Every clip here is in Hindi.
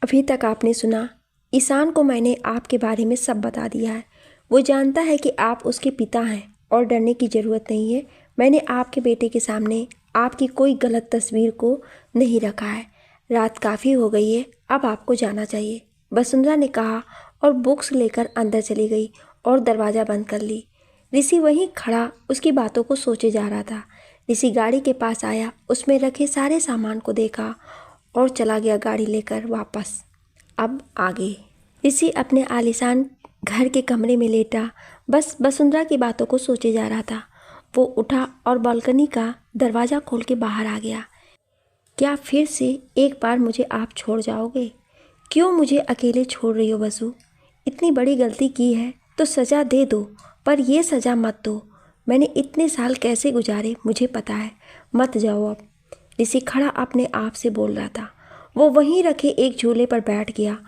अभी तक आपने सुना, ईशान को मैंने आपके बारे में सब बता दिया है। वो जानता है कि आप उसके पिता हैं और डरने की ज़रूरत नहीं है। मैंने आपके बेटे के सामने आपकी कोई गलत तस्वीर को नहीं रखा है। रात काफ़ी हो गई है, अब आपको जाना चाहिए, वसुंधरा ने कहा और बुक्स लेकर अंदर चली गई और दरवाज़ा बंद कर ली। ऋषि वहीं खड़ा उसकी बातों को सोचे जा रहा था। ऋषि गाड़ी के पास आया, उसमें रखे सारे सामान को देखा और चला गया गाड़ी लेकर वापस। अब आगे ऋषि अपने आलीशान घर के कमरे में लेटा बस वसुंधरा की बातों को सोचे जा रहा था। वो उठा और बालकनी का दरवाज़ा खोल के बाहर आ गया। क्या फिर से एक बार मुझे आप छोड़ जाओगे? क्यों मुझे अकेले छोड़ रही हो वसु? इतनी बड़ी गलती की है तो सज़ा दे दो, पर ये सज़ा मत दो। मैंने इतने साल कैसे गुजारे मुझे पता है, मत जाओ अब। ऋषि खड़ा अपने आप से बोल रहा था। वो वहीं रखे एक झूले पर बैठ गया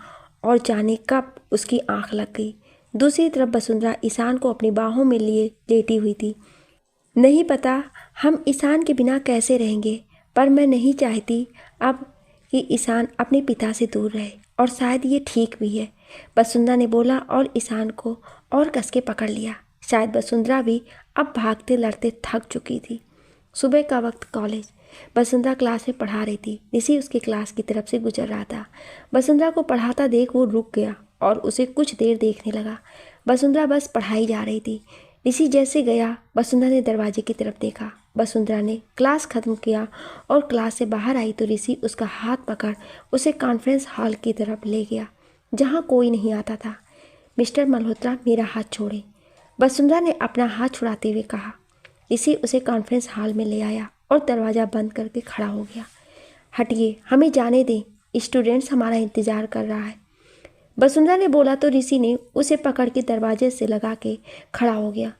और जाने कब उसकी आंख लग गई। दूसरी तरफ वसुंधरा ईशान को अपनी बाहों में लिए लेटी हुई थी। नहीं पता हम ईशान के बिना कैसे रहेंगे, पर मैं नहीं चाहती अब कि ईशान अपने पिता से दूर रहे, और शायद ये ठीक भी है, वसुंधरा ने बोला और ईशान को और कस के पकड़ लिया। शायद वसुंधरा भी अब भागते लड़ते थक चुकी थी। सुबह का वक्त, कॉलेज। वसुंधरा क्लास में पढ़ा रही थी। ऋषि उसकी क्लास की तरफ से गुजर रहा था। वसुंधरा को पढ़ाता देख वो रुक गया और उसे कुछ देर देखने लगा। वसुंधरा बस पढ़ाई जा रही थी। ऋषि जैसे गया, वसुंधरा ने दरवाजे की तरफ देखा। वसुंधरा ने क्लास खत्म किया और क्लास से बाहर आई तो ऋषि उसका हाथ पकड़ उसे कॉन्फ्रेंस हॉल की तरफ ले गया, जहाँ कोई नहीं आता था। मिस्टर मल्होत्रा, मेरा हाथ छोड़ें, वसुंधरा ने अपना हाथ छुड़ाते हुए कहा। ऋषि उसे कॉन्फ्रेंस हॉल में ले आया और दरवाज़ा बंद करके खड़ा हो गया। हटिए, हमें जाने दें, स्टूडेंट्स हमारा इंतज़ार कर रहा है, वसुंधरा ने बोला तो ऋषि ने उसे पकड़ के दरवाजे से लगा के खड़ा हो गया।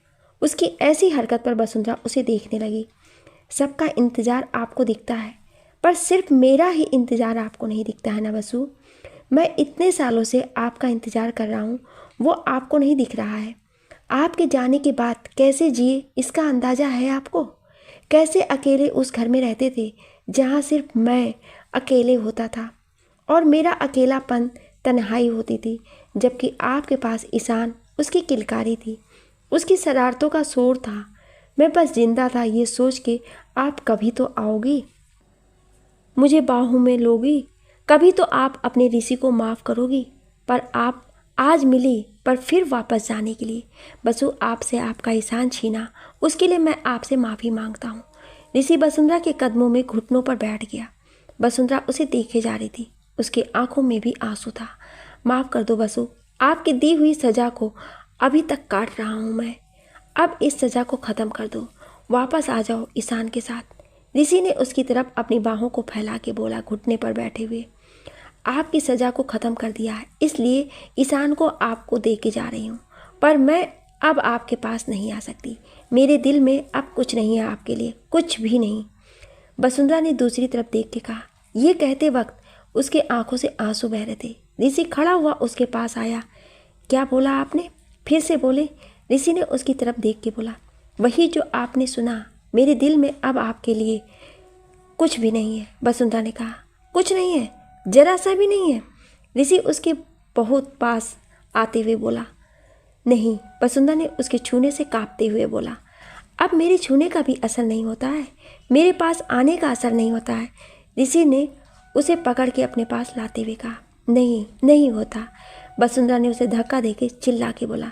उसकी ऐसी हरकत पर वसुंधरा उसे देखने लगी। सबका इंतज़ार आपको दिखता है, पर सिर्फ मेरा ही इंतज़ार आपको नहीं दिखता है ना वसु? मैं इतने सालों से आपका इंतज़ार कर रहा हूँ, वो आपको नहीं दिख रहा है। आपके जाने के बाद कैसे जिए इसका अंदाज़ा है आपको? कैसे अकेले उस घर में रहते थे जहाँ सिर्फ मैं अकेले होता था और मेरा अकेलापन तन्हाई होती थी, जबकि आपके पास ईशान, उसकी किलकारी थी, उसकी शरारतों का शोर था। मैं बस जिंदा था ये सोच के आप कभी तो आओगी, मुझे बाहों में लोगी, कभी तो आप अपने ऋषि को माफ़ करोगी। पर आप आज मिली, पर फिर वापस जाने के लिए। बसु, आपसे आपका ईशान छीना, उसके लिए मैं आपसे माफ़ी मांगता हूँ। ऋषि वसुंधरा के कदमों में घुटनों पर बैठ गया। वसुंधरा उसे देखे जा रही थी, उसकी आंखों में भी आंसू था। माफ़ कर दो बसु, आपकी दी हुई सज़ा को अभी तक काट रहा हूँ मैं। अब इस सज़ा को ख़त्म कर दो, वापस आ जाओ ईशान के साथ। ऋषि ने उसकी तरफ अपनी बाहों को फैला के बोला, घुटने पर बैठे हुए। आपकी सज़ा को ख़त्म कर दिया है, इसलिए ईशान को आपको दे के जा रही हूँ, पर मैं अब आपके पास नहीं आ सकती। मेरे दिल में अब कुछ नहीं है आपके लिए, कुछ भी नहीं, वसुंधरा ने दूसरी तरफ देख के कहा। यह कहते वक्त उसके आंखों से आंसू बह रहे थे। ऋषि खड़ा हुआ उसके पास आया। क्या बोला आपने? फिर से बोले, ऋषि ने उसकी तरफ देख के बोला। वही जो आपने सुना, मेरे दिल में अब आपके लिए कुछ भी नहीं है, वसुंधरा ने कहा। कुछ नहीं है? जरा सा भी नहीं है? ऋषि उसके बहुत पास आते हुए बोला। नहीं, वसुंधरा ने उसके छूने से कांपते हुए बोला। अब मेरे छूने का भी असर नहीं होता है, मेरे पास आने का असर नहीं होता है। ऋषि ने उसे पकड़ के अपने पास लाते हुए कहा। नहीं, नहीं होता, वसुंधरा ने उसे धक्का देके चिल्ला के बोला।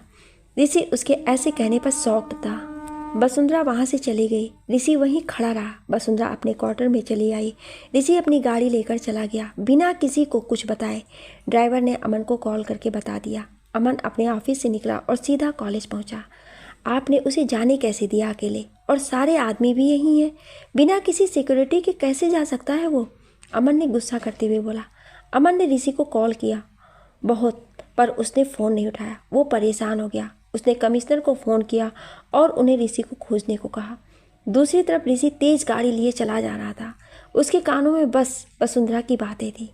ऋषि उसके ऐसे कहने पर शॉक्ड था। वसुंधरा वहाँ से चली गई। ऋषि वहीं खड़ा रहा। वसुंधरा अपने क्वार्टर में चली आई। ऋषि अपनी गाड़ी लेकर चला गया बिना किसी को कुछ बताए। ड्राइवर ने अमन को कॉल करके बता दिया। अमन अपने ऑफिस से निकला और सीधा कॉलेज पहुंचा। आपने उसे जाने कैसे दिया अकेले? और सारे आदमी भी यही हैं, बिना किसी सिक्योरिटी के कैसे जा सकता है वो? अमन ने गुस्सा करते हुए बोला। अमन ने ऋषि को कॉल किया बहुत, पर उसने फ़ोन नहीं उठाया। वो परेशान हो गया। उसने कमिश्नर को फ़ोन किया और उन्हें ऋषि को खोजने को कहा। दूसरी तरफ ऋषि तेज गाड़ी लिए चला जा रहा था। उसके कानों में बस वसुंधरा की बातें थी।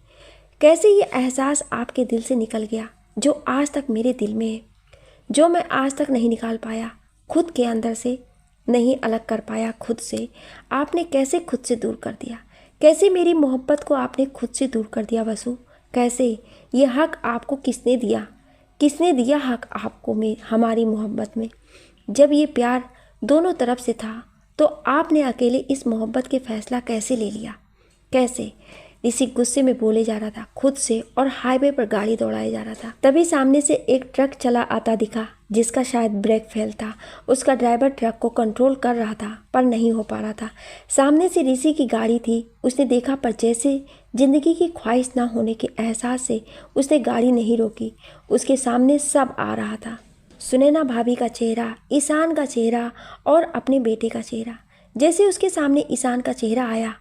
कैसे ये एहसास आपके दिल से निकल गया जो आज तक मेरे दिल में है, जो मैं आज तक नहीं निकाल पाया, खुद के अंदर से नहीं अलग कर पाया खुद से। आपने कैसे खुद से दूर कर दिया? कैसे मेरी मोहब्बत को आपने खुद से दूर कर दिया वसु? कैसे? ये हक आपको किसने दिया? किसने दिया हक आपको में हमारी मोहब्बत में? जब ये प्यार दोनों तरफ से था तो आपने अकेले इस मोहब्बत के फैसला कैसे ले लिया? कैसे? ऋषि गुस्से में बोले जा रहा था खुद से और हाईवे पर गाड़ी दौड़ाया जा रहा था। तभी सामने से एक ट्रक चला आता दिखा जिसका शायद ब्रेक फेल था। उसका ड्राइवर ट्रक को कंट्रोल कर रहा था पर नहीं हो पा रहा था। सामने से ऋषि की गाड़ी थी। उसने देखा पर जैसे जिंदगी की ख्वाहिश ना होने के एहसास से उसने गाड़ी नहीं रोकी। उसके सामने सब आ रहा था, सुनैना भाभी का चेहरा, ईशान का चेहरा और अपने बेटे का चेहरा। जैसे उसके सामने ईशान का चेहरा आया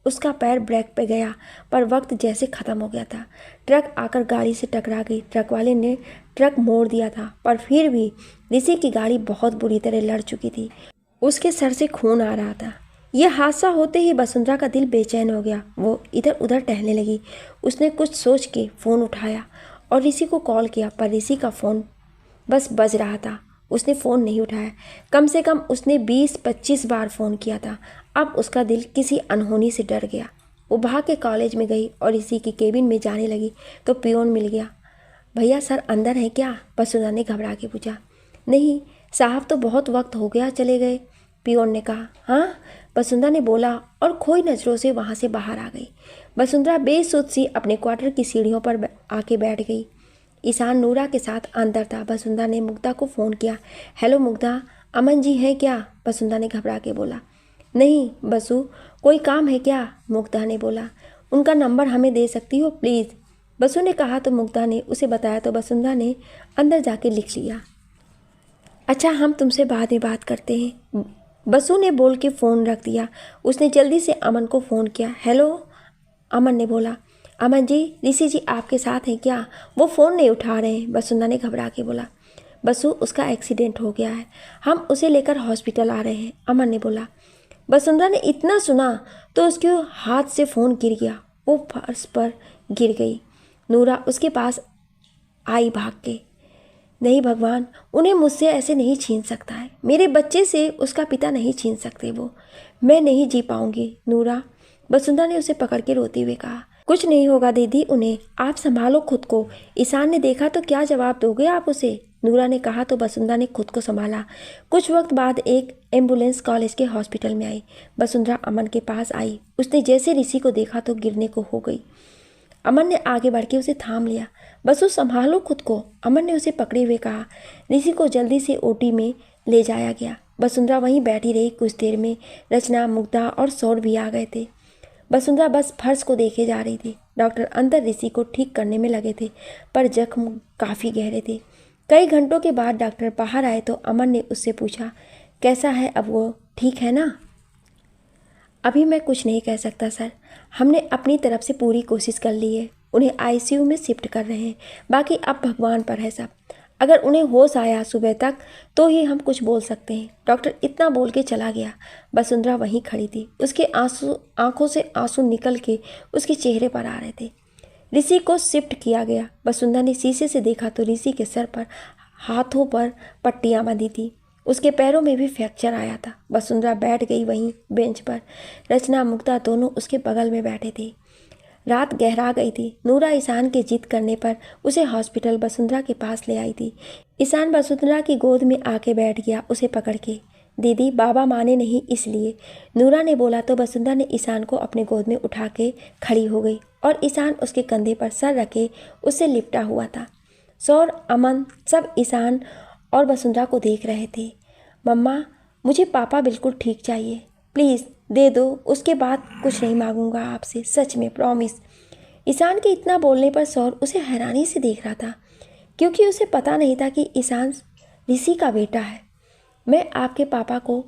उसका पैर ब्रेक पे गया पर वक्त जैसे ख़त्म हो गया था। ट्रक आकर गाड़ी से टकरा गई। ट्रक वाले ने ट्रक मोड़ दिया था पर फिर भी ऋषि की गाड़ी बहुत बुरी तरह लड़ चुकी थी। उसके सर से खून आ रहा था। यह हादसा होते ही वसुंधरा का दिल बेचैन हो गया। वो इधर उधर टहलने लगी। उसने कुछ सोच के फ़ोन उठाया और ऋषि को कॉल किया पर ऋषि का फ़ोन बस बज रहा था। उसने फ़ोन नहीं उठाया। कम से कम उसने 20-25 बार फ़ोन किया था। अब उसका दिल किसी अनहोनी से डर गया। वो भाग के कॉलेज में गई और इसी की केबिन में जाने लगी तो पियोन मिल गया। भैया सर अंदर है क्या? वसुंधरा ने घबरा के पूछा। नहीं साहब, तो बहुत वक्त हो गया चले गए, पियोन ने कहा। हाँ, वसुंधरा ने बोला और खोई नज़रों से वहाँ से बाहर आ गई। वसुंधरा बेसुध सी अपने क्वार्टर की सीढ़ियों पर आके बैठ गई। ईशान नूरा के साथ अंदर था। वसुंधरा ने मुग्धा को फ़ोन किया। हेलो मुग्धा, अमन जी हैं क्या? वसुंधरा ने घबरा के बोला। नहीं बसु, कोई काम है क्या? मुग्धा ने बोला। उनका नंबर हमें दे सकती हो प्लीज़? बसु ने कहा तो मुग्धा ने उसे बताया तो वसुंधरा ने अंदर जाके लिख लिया। अच्छा, हम तुमसे बाद में बात करते हैं, बसु ने बोल के फ़ोन रख दिया। उसने जल्दी से अमन को फ़ोन किया। हेलो, अमन ने बोला। अमन जी, ऋषि जी आपके साथ हैं क्या? वो फ़ोन नहीं उठा रहे हैं, वसुंधरा ने घबरा के बोला। बसु, उसका एक्सीडेंट हो गया है, हम उसे लेकर हॉस्पिटल आ रहे हैं, अमन ने बोला। वसुंधरा ने इतना सुना तो उसके हाथ से फ़ोन गिर गया। वो फर्श पर गिर गई। नूरा उसके पास आई भाग के। नहीं भगवान, उन्हें मुझसे ऐसे नहीं छीन सकता है। मेरे बच्चे से उसका पिता नहीं छीन सकते वो। मैं नहीं जी पाऊंगी नूरा, वसुंधरा ने उसे पकड़ के रोते हुए कहा। कुछ नहीं होगा दीदी, उन्हें आप संभालो खुद को। ईशान ने देखा तो क्या जवाब दोगे आप उसे? नूरा ने कहा तो वसुंधरा ने खुद को संभाला। कुछ वक्त बाद एक एम्बुलेंस कॉलेज के हॉस्पिटल में आई। वसुंधरा अमन के पास आई। उसने जैसे ऋषि को देखा तो गिरने को हो गई। अमन ने आगे बढ़ के उसे थाम लिया। बसु संभालो खुद को, अमन ने उसे पकड़े हुए कहा। ऋषि को जल्दी से ओटी में ले जाया गया। वसुंधरा वहीं बैठी रही। कुछ देर में रचना, मुग्धा और सौर भी आ गए थे। वसुंधरा बस फर्श को देखे जा रही थी। डॉक्टर अंदर ऋषि को ठीक करने में लगे थे पर जख्म काफ़ी गहरे थे। कई घंटों के बाद डॉक्टर बाहर आए तो अमन ने उससे पूछा, कैसा है अब वो, ठीक है ना? अभी मैं कुछ नहीं कह सकता सर, हमने अपनी तरफ से पूरी कोशिश कर ली है। उन्हें आईसीयू में शिफ्ट कर रहे हैं, बाकी अब भगवान पर है सब। अगर उन्हें होश आया सुबह तक तो ही हम कुछ बोल सकते हैं। डॉक्टर इतना बोल के चला गया। वसुंधरा वहीं खड़ी थी। उसके आंखों से आंसू निकल के उसके चेहरे पर आ रहे थे। ऋषि को शिफ्ट किया गया। वसुंधरा ने शीशे से देखा तो ऋषि के सर पर हाथों पर पट्टियां बंधी थी। उसके पैरों में भी फ्रैक्चर आया था। वसुंधरा बैठ गई वहीं बेंच पर। रचना, मुग्धा दोनों उसके बगल में बैठे थे। रात गहरा गई थी। नूरा ईशान के जिद करने पर उसे हॉस्पिटल वसुंधरा के पास ले आई थी। ईशान वसुंधरा की गोद में आके बैठ गया उसे पकड़ के। दीदी, बाबा माने नहीं इसलिए, नूरा ने बोला तो वसुंधरा ने ईशान को अपने गोद में उठा के खड़ी हो गई और ईशान उसके कंधे पर सर रखे उससे लिपटा हुआ था। सौर, अमन सब ईशान और वसुंधरा को देख रहे थे। मम्मा, मुझे पापा बिल्कुल ठीक चाहिए, प्लीज़ दे दो, उसके बाद कुछ नहीं मांगूंगा आपसे, सच में प्रॉमिस। ईशान के इतना बोलने पर सौर उसे हैरानी से देख रहा था क्योंकि उसे पता नहीं था कि ईशान ऋषि का बेटा है। मैं आपके पापा को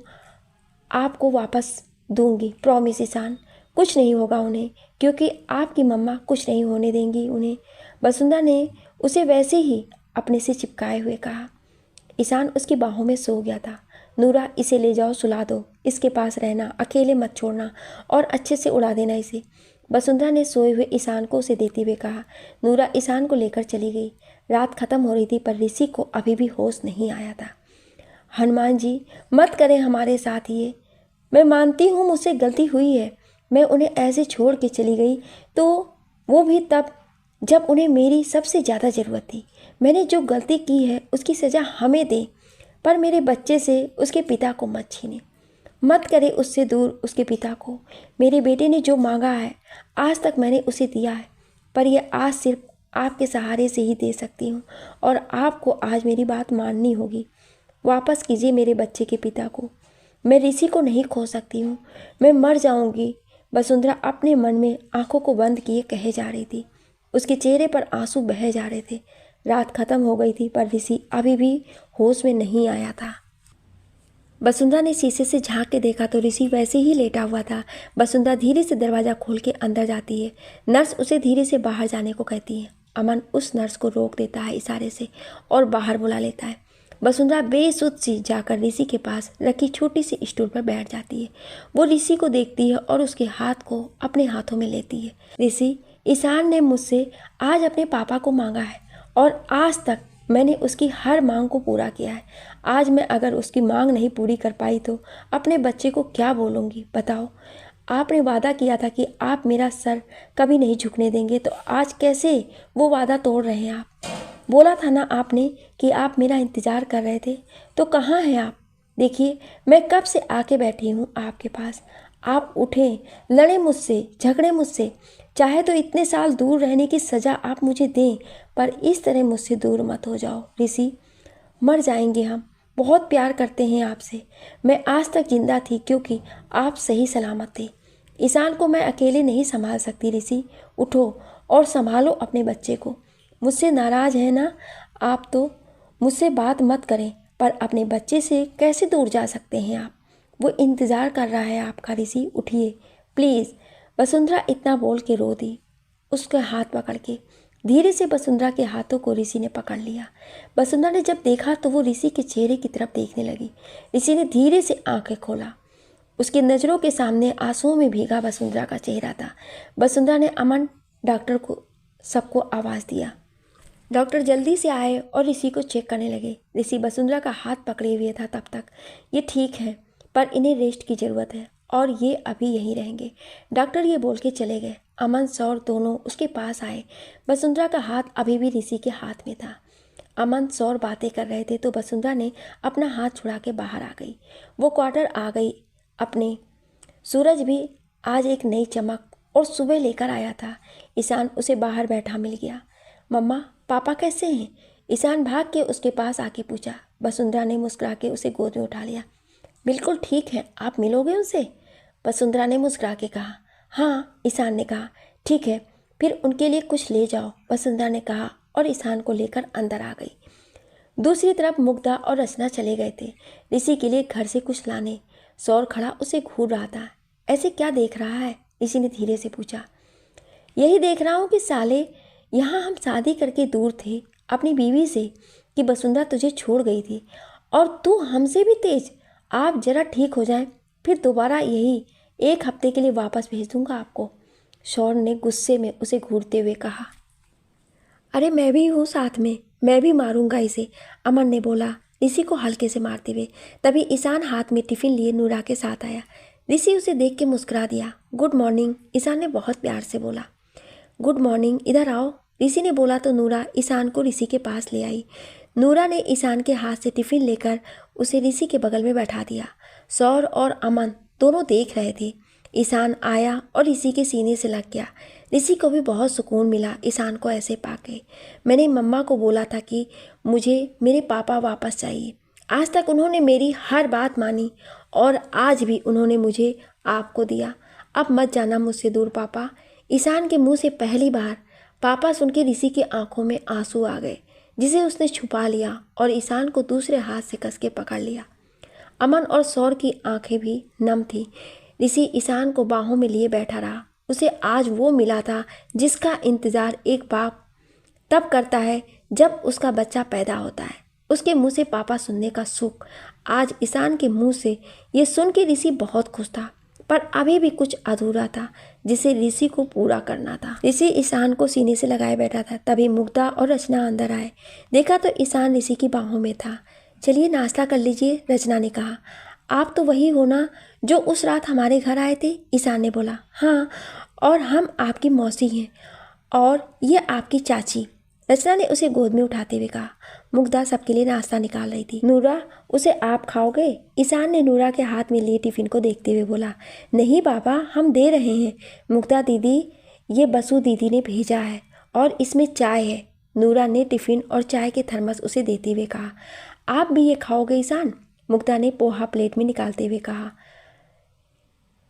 आपको वापस दूंगी, प्रॉमिस ईशान, कुछ नहीं होगा उन्हें, क्योंकि आपकी मम्मा कुछ नहीं होने देंगी उन्हें। वसुंधरा ने उसे वैसे ही अपने से चिपकाए हुए कहा। ईशान उसकी बाहों में सो गया था। नूरा, इसे ले जाओ, सुला दो, इसके पास रहना, अकेले मत छोड़ना और अच्छे से उड़ा देना इसे, वसुंधरा ने सोए हुए ईशान को उसे देते हुए कहा। नूरा ईशान को लेकर चली गई। रात खत्म हो रही थी पर ऋषि को अभी भी होश नहीं आया था। हनुमान जी, मत करें हमारे साथ ये, मैं मानती हूँ मुझसे गलती हुई है, मैं उन्हें ऐसे छोड़ के चली गई तो वो भी तब जब उन्हें मेरी सबसे ज़्यादा ज़रूरत थी। मैंने जो गलती की है उसकी सज़ा हमें दें, पर मेरे बच्चे से उसके पिता को मत छीने। मत करे उससे दूर उसके पिता को। मेरे बेटे ने जो मांगा है आज तक मैंने उसे दिया है, पर यह आज सिर्फ आपके सहारे से ही दे सकती हूँ और आपको आज मेरी बात माननी होगी। वापस कीजिए मेरे बच्चे के पिता को। मैं ऋषि को नहीं खो सकती हूँ, मैं मर जाऊँगी। वसुंधरा अपने मन में आंखों को बंद किए कहे जा रही थी। उसके चेहरे पर आंसू बह जा रहे थे। रात खत्म हो गई थी, पर ऋषि अभी भी होश में नहीं आया था। वसुंधरा ने शीशे से झांक के देखा तो ऋषि वैसे ही लेटा हुआ था। वसुंधरा धीरे से दरवाज़ा खोल के अंदर जाती है। नर्स उसे धीरे से बाहर जाने को कहती है। अमन उस नर्स को रोक देता है इशारे से और बाहर बुला लेता है। वसुंधरा बेसुध सी जाकर ऋषि के पास रखी छोटी सी स्टूल पर बैठ जाती है। वो ऋषि को देखती है और उसके हाथ को अपने हाथों में लेती है। ऋषि, ईशान ने मुझसे आज अपने पापा को मांगा है और आज तक मैंने उसकी हर मांग को पूरा किया है। आज मैं अगर उसकी मांग नहीं पूरी कर पाई तो अपने बच्चे को क्या बोलूँगी बताओ। आपने वादा किया था कि आप मेरा सर कभी नहीं झुकने देंगे, तो आज कैसे वो वादा तोड़ रहे हैं आप? बोला था ना आपने कि आप मेरा इंतज़ार कर रहे थे, तो कहाँ हैं आप? देखिए, मैं कब से आके बैठी हूँ आपके पास। आप उठें, लड़ें मुझसे, झगड़ें मुझसे। चाहे तो इतने साल दूर रहने की सज़ा आप मुझे दें, पर इस तरह मुझसे दूर मत हो जाओ ऋषि। मर जाएंगे हम। बहुत प्यार करते हैं आपसे। मैं आज तक जिंदा थी क्योंकि आप सही सलामत थे। ईशान को मैं अकेले नहीं संभाल सकती ऋषि। उठो और संभालो अपने बच्चे को। मुझसे नाराज़ है ना आप? तो मुझसे बात मत करें, पर अपने बच्चे से कैसे दूर जा सकते हैं आप? वो इंतज़ार कर रहा है आपका ऋषि, उठिए प्लीज़। वसुंधरा इतना बोल के रो दी। उसके हाथ पकड़ के धीरे से वसुंधरा के हाथों को ऋषि ने पकड़ लिया। वसुंधरा ने जब देखा तो वो ऋषि के चेहरे की तरफ देखने लगी। ऋषि ने धीरे से आंखें खोला। उसकी नज़रों के सामने आंसुओं में भीगा वसुंधरा का चेहरा था। वसुंधरा ने अमन, डॉक्टर को सबको आवाज़ दिया। डॉक्टर जल्दी से आए और ऋषि को चेक करने लगे। ऋषि वसुंधरा का हाथ पकड़े हुए था तब तक। ये ठीक है, पर इन्हें रेस्ट की ज़रूरत है और ये अभी यहीं रहेंगे। डॉक्टर ये बोल के चले गए। अमन सौर दोनों उसके पास आए। वसुंधरा का हाथ अभी भी ऋषि के हाथ में था। अमन सौर बातें कर रहे थे तो वसुंधरा ने अपना हाथ छुड़ा के बाहर आ गई। वो क्वार्टर आ गई अपने। सूरज भी आज एक नई चमक और सुबह लेकर आया था। ईशान उसे बाहर बैठा मिल गया। मम्मा, पापा कैसे हैं? ईशान भाग के उसके पास आके पूछा। वसुंधरा ने मुस्कुरा के उसे गोद में उठा लिया। बिल्कुल ठीक है, आप मिलोगे उनसे? वसुंधरा ने मुस्कुरा के कहा। हाँ, ईशान ने कहा। ठीक है, फिर उनके लिए कुछ ले जाओ, वसुंधरा ने कहा और ईशान को लेकर अंदर आ गई। दूसरी तरफ मुग्धा और रचना चले गए थे ऋषि के लिए घर से कुछ लाने। सौर खड़ा उसे घूर रहा था। ऐसे क्या देख रहा है? ऋषि ने धीरे से पूछा। यही देख रहा हूँ कि साले, यहाँ हम शादी करके दूर थे अपनी बीवी से कि वसुंधरा तुझे छोड़ गई थी और तू हमसे भी तेज। आप जरा ठीक हो जाएं, फिर दोबारा यही 1 हफ्ते के लिए वापस भेज दूंगा आपको। शौर ने गुस्से में उसे घूरते हुए कहा। अरे मैं भी हूँ साथ में, मैं भी मारूंगा इसे, अमन ने बोला ऋषि को हल्के से मारते हुए। तभी ईशान हाथ में टिफिन लिए नूरा के साथ आया। ऋषि उसे देख के मुस्कुरा दिया। गुड मॉर्निंग, ईशान ने बहुत प्यार से बोला। गुड मॉर्निंग, इधर आओ, ऋषि ने बोला तो नूरा ईशान को ऋषि के पास ले आई। नूरा ने ईशान के हाथ से टिफिन लेकर उसे ऋषि के बगल में बैठा दिया। सौर और अमन दोनों देख रहे थे। ईशान आया और ऋषि के सीने से लग गया। ऋषि को भी बहुत सुकून मिला ईशान को ऐसे पाके। मैंने मम्मा को बोला था कि मुझे मेरे पापा वापस चाहिए। आज तक उन्होंने मेरी हर बात मानी और आज भी उन्होंने मुझे आपको दिया। अब मत जाना मुझसे दूर पापा। ईशान के मुंह से पहली बार पापा सुन के ऋषि की आंखों में आंसू आ गए, जिसे उसने छुपा लिया और ईशान को दूसरे हाथ से कस के पकड़ लिया। अमन और सौर की आंखें भी नम थी। ऋषि ईशान को बाहों में लिए बैठा रहा। उसे आज वो मिला था जिसका इंतज़ार एक बाप तब करता है जब उसका बच्चा पैदा होता है। उसके मुंह से पापा सुनने का सुख। आज ईशान के मुंह से ये सुन के ऋषि बहुत खुश था, पर अभी भी कुछ अधूरा था जिसे ऋषि को पूरा करना था। ऋषि ईशान को सीने से लगाए बैठा था। तभी मुग्धा और रचना अंदर आए। देखा तो ईशान ऋषि की बाहों में था। चलिए नाश्ता कर लीजिए, रचना ने कहा। आप तो वही हो ना जो उस रात हमारे घर आए थे? ईशान ने बोला। हाँ, और हम आपकी मौसी हैं। और ये आपकी चाची। रचना ने उसे गोद में उठाते हुए कहा। मुग्धा सबके लिए नाश्ता निकाल रही थी। नूरा, उसे आप खाओगे? ईशान ने नूरा के हाथ में लिए टिफिन को देखते हुए बोला। नहीं बाबा, हम दे रहे हैं। मुग्धा दीदी, ये बसु दीदी ने भेजा है और इसमें चाय है। नूरा ने टिफिन और चाय के थर्मस उसे देते हुए कहा। आप भी ये खाओगे ईशान? मुग्धा ने पोहा प्लेट में निकालते हुए कहा।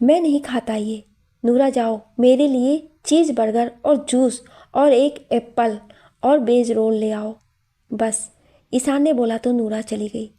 मैं नहीं खाता ये। नूरा, जाओ, मेरे लिए चीज़ बर्गर और जूस और एक एप्पल और वेज रोल ले आओ बस। ईशान ने बोला तो नूरा चली गई।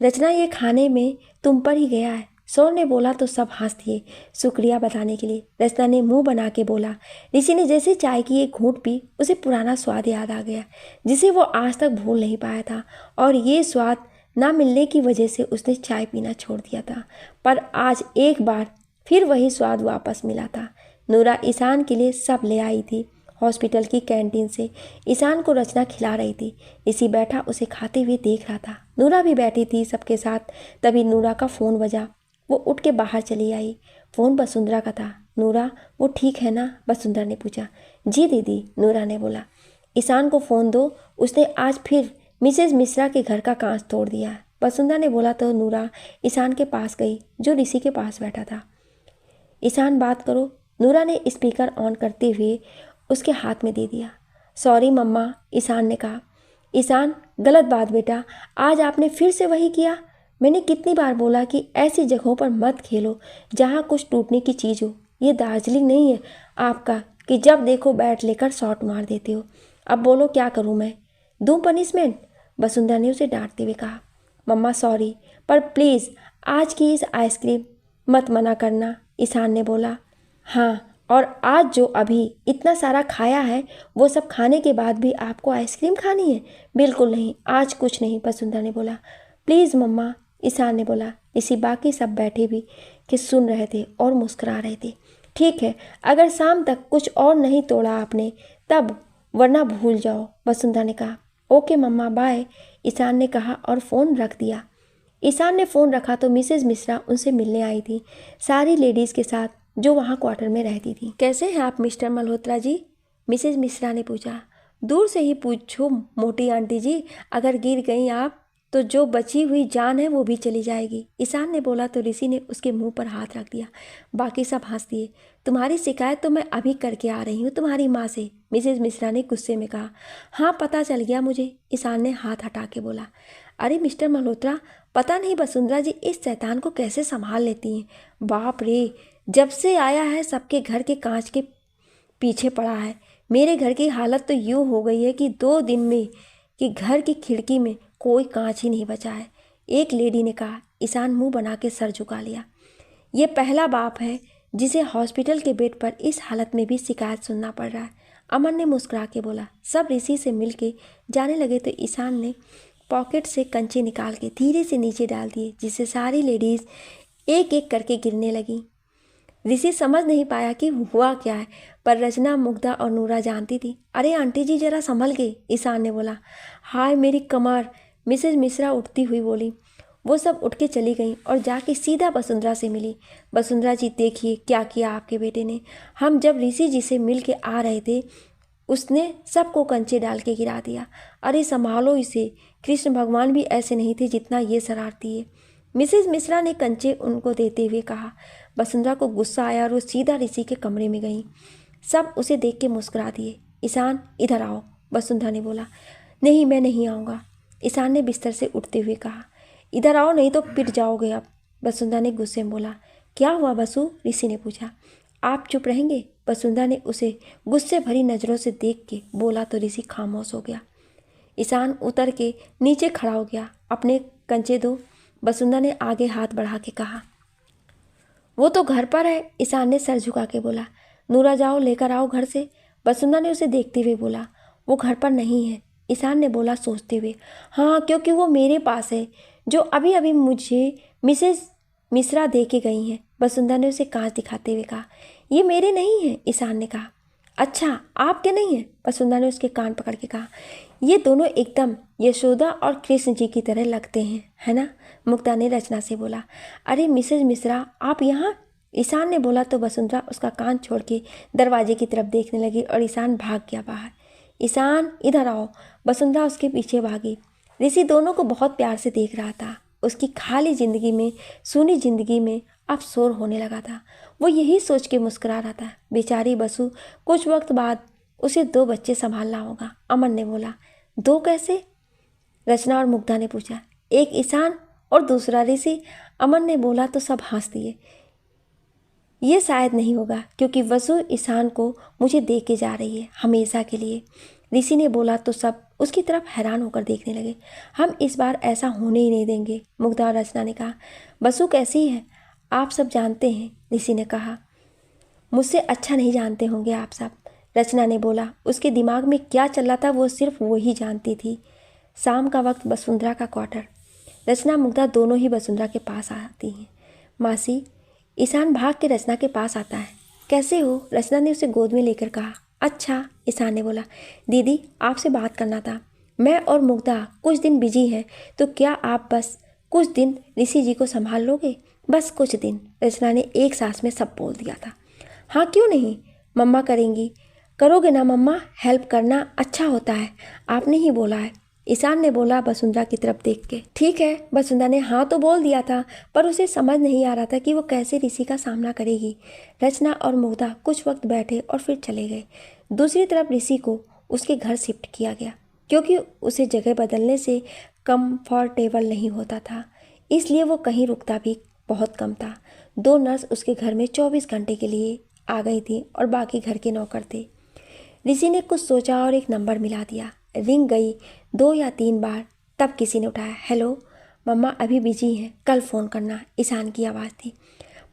रचना, ये खाने में तुम पर ही गया है। सौर ने बोला तो सब हंस दिए शुक्रिया बताने के लिए। रचना ने मुंह बना के बोला। ऋषि ने जैसे चाय की एक घूंट पी, उसे पुराना स्वाद याद आ गया जिसे वो आज तक भूल नहीं पाया था, और ये स्वाद ना मिलने की वजह से उसने चाय पीना छोड़ दिया था। पर आज एक बार फिर वही स्वाद वापस मिला था। नूरा ईशान के लिए सब ले आई थी। हॉस्पिटल की कैंटीन से ईशान को रचना खिला रही थी। ऋषि बैठा उसे खाते हुए देख रहा था। नूरा भी बैठी थी सबके साथ। तभी नूरा का फ़ोन बजा। वो उठ के बाहर चली आई। फ़ोन वसुंधरा का था। नूरा, वो ठीक है ना? वसुंधरा ने पूछा। जी दीदी, नूरा ने बोला। ईशान को फ़ोन दो, उसने आज फिर मिसेज मिश्रा के घर का कांच तोड़ दिया। वसुंधरा ने बोला तो नूरा ईशान के पास गई जो ऋषि के पास बैठा था। ईशान, बात करो। नूरा ने स्पीकर ऑन करते हुए उसके हाथ में दे दिया। सॉरी मम्मा, ईशान ने कहा। ईशान, गलत बात बेटा, आज आपने फिर से वही किया। मैंने कितनी बार बोला कि ऐसी जगहों पर मत खेलो जहाँ कुछ टूटने की चीज़ हो। ये दार्जिलिंग नहीं है आपका कि जब देखो बैट लेकर शॉट मार देते हो। अब बोलो क्या करूँ मैं? दूँ पनिशमेंट? वसुंधरा ने उसे डांटते हुए कहा। मम्मा सॉरी, पर प्लीज़ आज की इस आइसक्रीम मत मना करना, ईशान ने बोला। हाँ, और आज जो अभी इतना सारा खाया है वो सब खाने के बाद भी आपको आइसक्रीम खानी है? बिल्कुल नहीं, आज कुछ नहीं, वसुंधरा ने बोला। प्लीज़ मम्मा, ईशान ने बोला। इसी बाकी सब बैठे भी कि सुन रहे थे और मुस्कुरा रहे थे। ठीक है, अगर शाम तक कुछ और नहीं तोड़ा आपने तब, वरना भूल जाओ, वसुंधरा ने कहा। ओके मम्मा, बाय, ईशान ने कहा और फ़ोन रख दिया। ईशान ने फ़ोन रखा तो मिसेज मिश्रा उनसे मिलने आई थी, सारी लेडीज़ के साथ जो वहाँ क्वार्टर में रहती थी। कैसे हैं आप मिस्टर मल्होत्रा जी? मिसेज मिश्रा ने पूछा। दूर से ही पूछो मोटी आंटी जी, अगर गिर गई आप तो जो बची हुई जान है वो भी चली जाएगी, ईशान ने बोला तो ऋषि ने उसके मुंह पर हाथ रख दिया। बाकी सब हंस दिए। तुम्हारी शिकायत तो मैं अभी करके आ रही हूँ तुम्हारी माँ से, मिसेज मिश्रा ने गुस्से में कहा। हाँ पता चल गया मुझे, ईशान ने हाथ हटा के बोला। अरे मिस्टर मल्होत्रा, पता नहीं वसुंधरा जी इस शैतान को कैसे संभाल लेती हैं। बाप रे, जब से आया है सबके घर के कांच के पीछे पड़ा है। मेरे घर की हालत तो यूँ हो गई है कि 2 दिन में कि घर की खिड़की में कोई कांच ही नहीं बचा है, एक लेडी ने कहा। ईशान मुंह बना के सर झुका लिया। ये पहला बाप है जिसे हॉस्पिटल के बेड पर इस हालत में भी शिकायत सुनना पड़ रहा है, अमन ने मुस्कुरा के बोला। सब ऋषि से मिल के जाने लगे तो ईशान ने पॉकेट से कंचे निकाल के धीरे से नीचे डाल दिए, जिससे सारी लेडीज़ एक एक करके गिरने लगी। ऋषि समझ नहीं पाया कि हुआ क्या है, पर रचना, मुग्धा और नूरा जानती थी। अरे आंटी जी जरा संभल के, ईशान ने बोला। हाय मेरी कमर, मिसेज मिश्रा उठती हुई बोली। वो सब उठ के चली गईं और जाके सीधा वसुंधरा से मिली। वसुंधरा जी देखिए क्या किया आपके बेटे ने। हम जब ऋषि जी से मिल के आ रहे थे उसने सबको कंचे डाल के गिरा दिया। अरे संभालो इसे, कृष्ण भगवान भी ऐसे नहीं थे जितना ये शरारती है, मिसेज मिश्रा ने कंचे उनको देते हुए कहा। वसुंधरा को गुस्सा आया और वो सीधा ऋषि के कमरे में गई। सब उसे देख के मुस्कुरा दिए। ईशान इधर आओ, वसुंधरा ने बोला। नहीं मैं नहीं आऊँगा, ईशान ने बिस्तर से उठते हुए कहा। इधर आओ नहीं तो पिट जाओगे अब, वसुंधरा ने गुस्से में बोला। क्या हुआ वसु, ऋषि ने पूछा। आप चुप रहेंगे, वसुंधरा ने उसे गुस्से भरी नज़रों से देख के बोला तो ऋषि खामोश हो गया। ईशान उतर के नीचे खड़ा हो गया। अपने कंचे दो, वसुंधरा ने आगे हाथ बढ़ा के कहा। वो तो घर पर है, ईशान ने सर झुका के बोला। नूरा जाओ लेकर आओ घर से, वसुंधरा ने उसे देखते हुए बोला। वो घर पर नहीं है, ईशान ने बोला सोचते हुए। हाँ क्योंकि वो मेरे पास है, जो अभी अभी मुझे मिसेज मिश्रा दे के गई हैं, वसुंधरा ने उसे कांच दिखाते हुए कहा। ये मेरे नहीं हैं, ईशान ने कहा। अच्छा आपके नहीं हैं, वसुंधरा ने उसके कान पकड़ के कहा। ये दोनों एकदम यशोदा और कृष्ण जी की तरह लगते हैं, है ना, मुग्धा ने रचना से बोला। अरे मिसेज मिश्रा आप यहाँ, ईशान ने बोला तो वसुंधरा उसका कान छोड़ के दरवाजे की तरफ देखने लगी और ईशान भाग गया बाहर। ईशान इधर आओ। वसुंधरा उसके पीछे भागी। ऋषि दोनों को बहुत प्यार से देख रहा था। उसकी खाली जिंदगी में, सूनी जिंदगी में अब शोर होने लगा था। वो यही सोच के मुस्कुरा रहा था, बेचारी बसु, कुछ वक्त बाद उसे 2 बच्चे संभालना होगा। अमन ने बोला। 2 कैसे? रचना और मुग्धा ने पूछा। एक ईशान और दूसरा ऋषि, अमन ने बोला तो सब हंस दिए। ये शायद नहीं होगा क्योंकि वसु ईशान को मुझे दे के जा रही है हमेशा के लिए, ऋषि ने बोला तो सब उसकी तरफ हैरान होकर देखने लगे। हम इस बार ऐसा होने ही नहीं देंगे, मुग्धा और रचना ने कहा। वसु कैसी है आप सब जानते हैं, ऋषि ने कहा। मुझसे अच्छा नहीं जानते होंगे आप सब, रचना ने बोला। उसके दिमाग में क्या चल रहा था वो सिर्फ वो ही जानती थी। शाम का वक्त, वसुंधरा का क्वार्टर। रचना मुग्धा दोनों ही वसुंधरा के पास आती हैं। मासी, ईशान भाग के रचना के पास आता है। कैसे हो? रचना ने उसे गोद में लेकर कहा। अच्छा, ईशान ने बोला। दीदी आपसे बात करना था। मैं और मुग्धा कुछ दिन बिजी हैं, तो क्या आप बस कुछ दिन ऋषि जी को संभाल लोगे? बस कुछ दिन, रचना ने एक सांस में सब बोल दिया था। हाँ क्यों नहीं, मम्मा करेंगी। करोगे ना मम्मा? हेल्प करना अच्छा होता है, आपने ही बोला है, ईशान ने बोला वसुंधरा की तरफ देख के। ठीक है, वसुंधरा ने हाँ तो बोल दिया था, पर उसे समझ नहीं आ रहा था कि वो कैसे ऋषि का सामना करेगी। रचना और मुग्धा कुछ वक्त बैठे और फिर चले गए। दूसरी तरफ ऋषि को उसके घर शिफ्ट किया गया क्योंकि उसे जगह बदलने से कंफर्टेबल नहीं होता था, इसलिए वो कहीं रुकता भी बहुत कम था। 2 नर्स उसके घर में 24 घंटे के लिए आ गई थी और बाकी घर के नौकर थे। ऋषि ने कुछ सोचा और एक नंबर मिला दिया। रिंग गई 2 या 3 बार, तब किसी ने उठाया। हेलो मम्मा, अभी बिजी हैं, कल फ़ोन करना, ईशान की आवाज़ थी।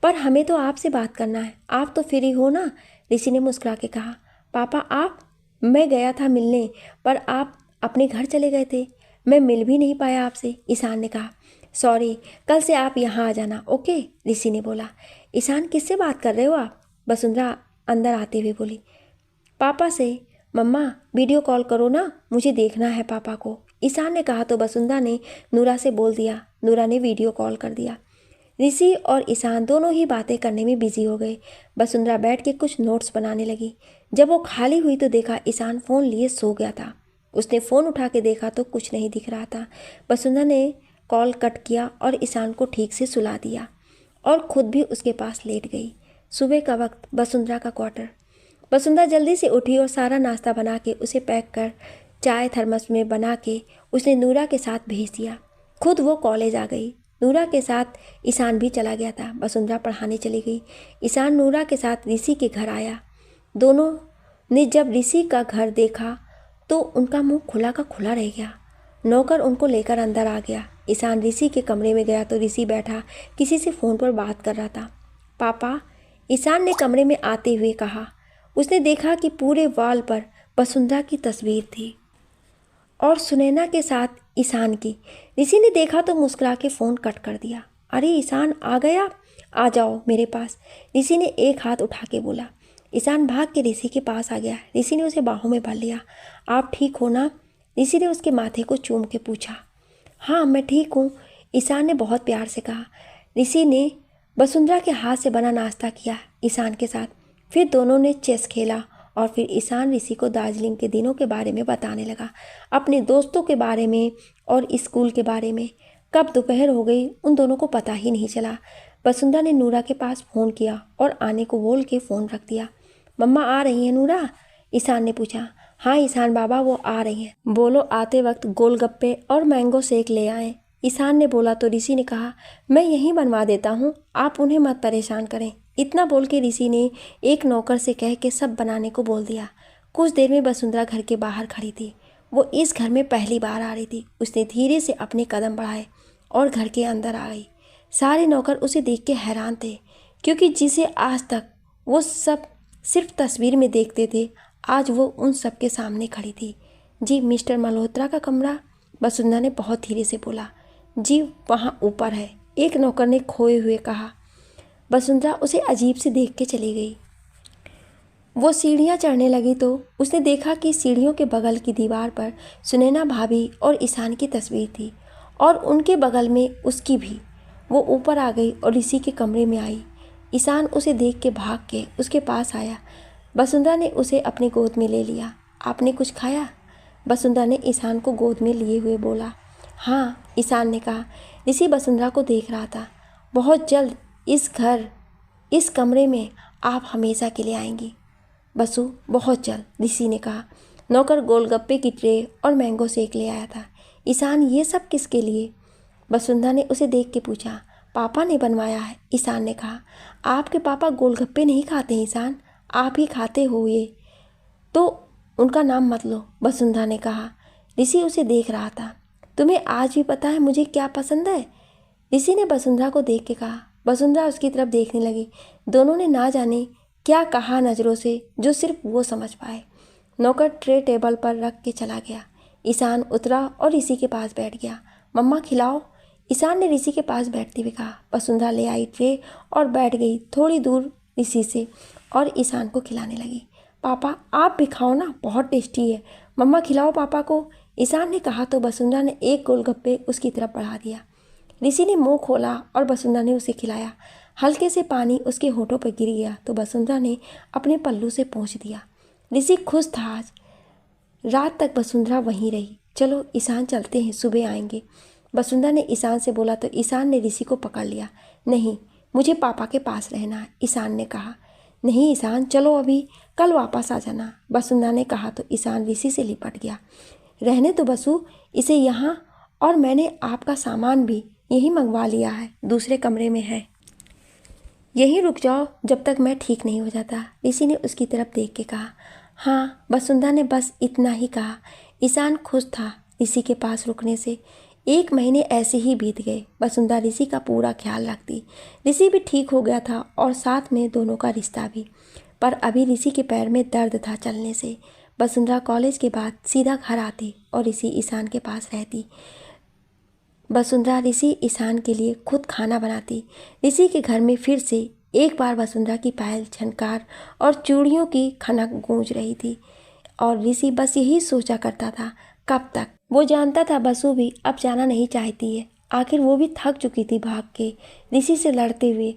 पर हमें तो आपसे बात करना है, आप तो फ्री हो ना? ऋषि ने मुस्कुरा के कहा। पापा आप? मैं गया था मिलने, पर आप अपने घर चले गए थे, मैं मिल भी नहीं पाया आपसे, ईशान ने कहा। सॉरी, कल से आप यहाँ आ जाना, ओके, ऋषि ने बोला। ईशान किससे बात कर रहे हो आप? वसुंधरा अंदर आते हुए बोली। पापा से। मम्मा वीडियो कॉल करो ना, मुझे देखना है पापा को, ईशान ने कहा तो वसुंधरा ने नूरा से बोल दिया। नूरा ने वीडियो कॉल कर दिया। ऋषि और ईशान दोनों ही बातें करने में बिजी हो गए। वसुंधरा बैठ के कुछ नोट्स बनाने लगी। जब वो खाली हुई तो देखा ईशान फ़ोन लिए सो गया था। उसने फ़ोन उठा के देखा तो कुछ नहीं दिख रहा था। वसुंधरा ने कॉल कट किया और ईशान को ठीक से सुला दिया और खुद भी उसके पास लेट गई। सुबह का वक्त, वसुंधरा का क्वार्टर। वसुंधरा जल्दी से उठी और सारा नाश्ता बना के उसे पैक कर चाय थर्मस में बना के उसने नूरा के साथ भेज दिया। खुद वो कॉलेज आ गई। नूरा के साथ ईशान भी चला गया था। वसुंधरा पढ़ाने चली गई। ईशान नूरा के साथ ऋषि के घर आया। दोनों ने जब ऋषि का घर देखा तो उनका मुंह खुला का खुला रह गया। नौकर उनको लेकर अंदर आ गया। ईशान ऋषि के कमरे में गया तो ऋषि बैठा किसी से फ़ोन पर बात कर रहा था। पापा, ईशान ने कमरे में आते हुए कहा। उसने देखा कि पूरे वॉल पर वसुंधरा की तस्वीर थी और सुनैना के साथ ईशान की। ऋषि ने देखा तो मुस्कुरा के फ़ोन कट कर दिया। अरे ईशान आ गया, आ जाओ मेरे पास, ऋषि ने एक हाथ उठा के बोला। ईशान भाग के ऋषि के पास आ गया। ऋषि ने उसे बाहों में भर लिया। आप ठीक हो ना? ऋषि ने उसके माथे को चूम के पूछा। हाँ मैं ठीक हूँ, ईशान ने बहुत प्यार से कहा। ऋषि ने वसुंधरा के हाथ से बना नाश्ता किया ईशान के साथ। फिर दोनों ने चेस खेला और फिर ईशान ऋषि को दार्जिलिंग के दिनों के बारे में बताने लगा, अपने दोस्तों के बारे में और स्कूल के बारे में। कब दोपहर हो गई उन दोनों को पता ही नहीं चला। वसुंधरा ने नूरा के पास फ़ोन किया और आने को बोल के फ़ोन रख दिया। मम्मा आ रही हैं नूरा? ईशान ने पूछा। हाँ ईशान बाबा, वो आ रही हैं। बोलो आते वक्त गोलगप्पे और मैंगो शेक ले आए, ईशान ने बोला तो ऋषि ने कहा मैं यहीं बनवा देता हूँ, आप उन्हें मत परेशान करें। इतना बोल के ऋषि ने एक नौकर से कह के सब बनाने को बोल दिया। कुछ देर में वसुंधरा घर के बाहर खड़ी थी। वो इस घर में पहली बार आ रही थी। उसने धीरे से अपने कदम बढ़ाए और घर के अंदर आ गई। सारे नौकर उसे देख के हैरान थे क्योंकि जिसे आज तक वो सब सिर्फ तस्वीर में देखते थे, आज वो उन सब के सामने खड़ी थी। जी मिस्टर मल्होत्रा का कमरा, वसुंधरा ने बहुत धीरे से बोला। जी वहाँ ऊपर है, एक नौकर ने खोए हुए कहा। वसुंधरा उसे अजीब से देख के चली गई। वो सीढ़ियाँ चढ़ने लगी तो उसने देखा कि सीढ़ियों के बगल की दीवार पर सुनैना भाभी और ईशान की तस्वीर थी और उनके बगल में उसकी भी। वो ऊपर आ गई और ऋषि के कमरे में आई। ईशान उसे देख के भाग के उसके पास आया। वसुंधरा ने उसे अपनी गोद में ले लिया। आपने कुछ खाया? वसुंधरा ने ईशान को गोद में लिए हुए बोला। हाँ, ईशान ने कहा। ऋषि वसुंधरा को देख रहा था। बहुत जल्द इस कमरे में आप हमेशा के लिए आएंगी बसु, बहुत जल्द, ऋषि ने कहा। नौकर गोलगप्पे की ट्रे और मैंगो शेक ले आया था। ईशान, ये सब किसके लिए? वसुंधरा ने उसे देख के पूछा। पापा ने बनवाया है, ईशान ने कहा। आपके पापा गोलगप्पे नहीं खाते ईशान, आप ही खाते हो ये। तो उनका नाम मत लो, वसुंधरा ने कहा। ऋषि उसे देख रहा था। तुम्हें आज भी पता है मुझे क्या पसंद है? ऋषि ने वसुंधरा को देख के कहा। वसुंधरा उसकी तरफ देखने लगी। दोनों ने ना जाने क्या कहा नज़रों से, जो सिर्फ वो समझ पाए। नौकर ट्रे टेबल पर रख के चला गया। ईशान उतरा और ऋषि के पास बैठ गया। मम्मा खिलाओ, ईशान ने ऋषि के पास बैठते हुए कहा। वसुंधरा ले आई ट्रे और बैठ गई थोड़ी दूर ऋषि से और ईशान को खिलाने लगी। पापा आप भी खाओ ना, बहुत टेस्टी है। मम्मा खिलाओ पापा को, ईशान ने कहा तो वसुंधरा ने एक गोलगप्पे उसकी तरफ बढ़ा दिया। ऋषि ने मुंह खोला और वसुंधरा ने उसे खिलाया। हल्के से पानी उसके होठों पर गिर गया तो वसुंधरा ने अपने पल्लू से पोंछ दिया। ऋषि खुश था। आज रात तक वसुंधरा वहीं रही। चलो ईशान चलते हैं, सुबह आएंगे, वसुंधरा ने ईशान से बोला तो ईशान ने ऋषि को पकड़ लिया। नहीं, मुझे पापा के पास रहना है, ईशान ने कहा। नहीं ईशान, चलो अभी, कल वापस आ जाना, वसुंधरा ने कहा तो ईशान ऋषि से लिपट गया। रहने तो बसु इसे यहाँ, और मैंने आपका सामान भी यहीं मंगवा लिया है, दूसरे कमरे में है। यहीं रुक जाओ जब तक मैं ठीक नहीं हो जाता, ऋषि ने उसकी तरफ देख के कहा। हाँ, वसुंधरा ने बस इतना ही कहा। ईशान खुश था ऋषि के पास रुकने से। 1 महीने ऐसे ही बीत गए। वसुंधरा ऋषि का पूरा ख्याल रखती। ऋषि भी ठीक हो गया था और साथ में दोनों का रिश्ता भी। पर अभी ऋषि के पैर में दर्द था चलने से। वसुंधरा कॉलेज के बाद सीधा घर आती और ऋषि ईशान के पास रहती। वसुंधरा ऋषि ईशान के लिए खुद खाना बनाती। ऋषि के घर में फिर से एक बार वसुंधरा की पायल झनकार और चूड़ियों की खनक गूंज रही थी और ऋषि बस यही सोचा करता था, कब तक। वो जानता था बसु भी अब जाना नहीं चाहती है। आखिर वो भी थक चुकी थी भाग के ऋषि से लड़ते हुए।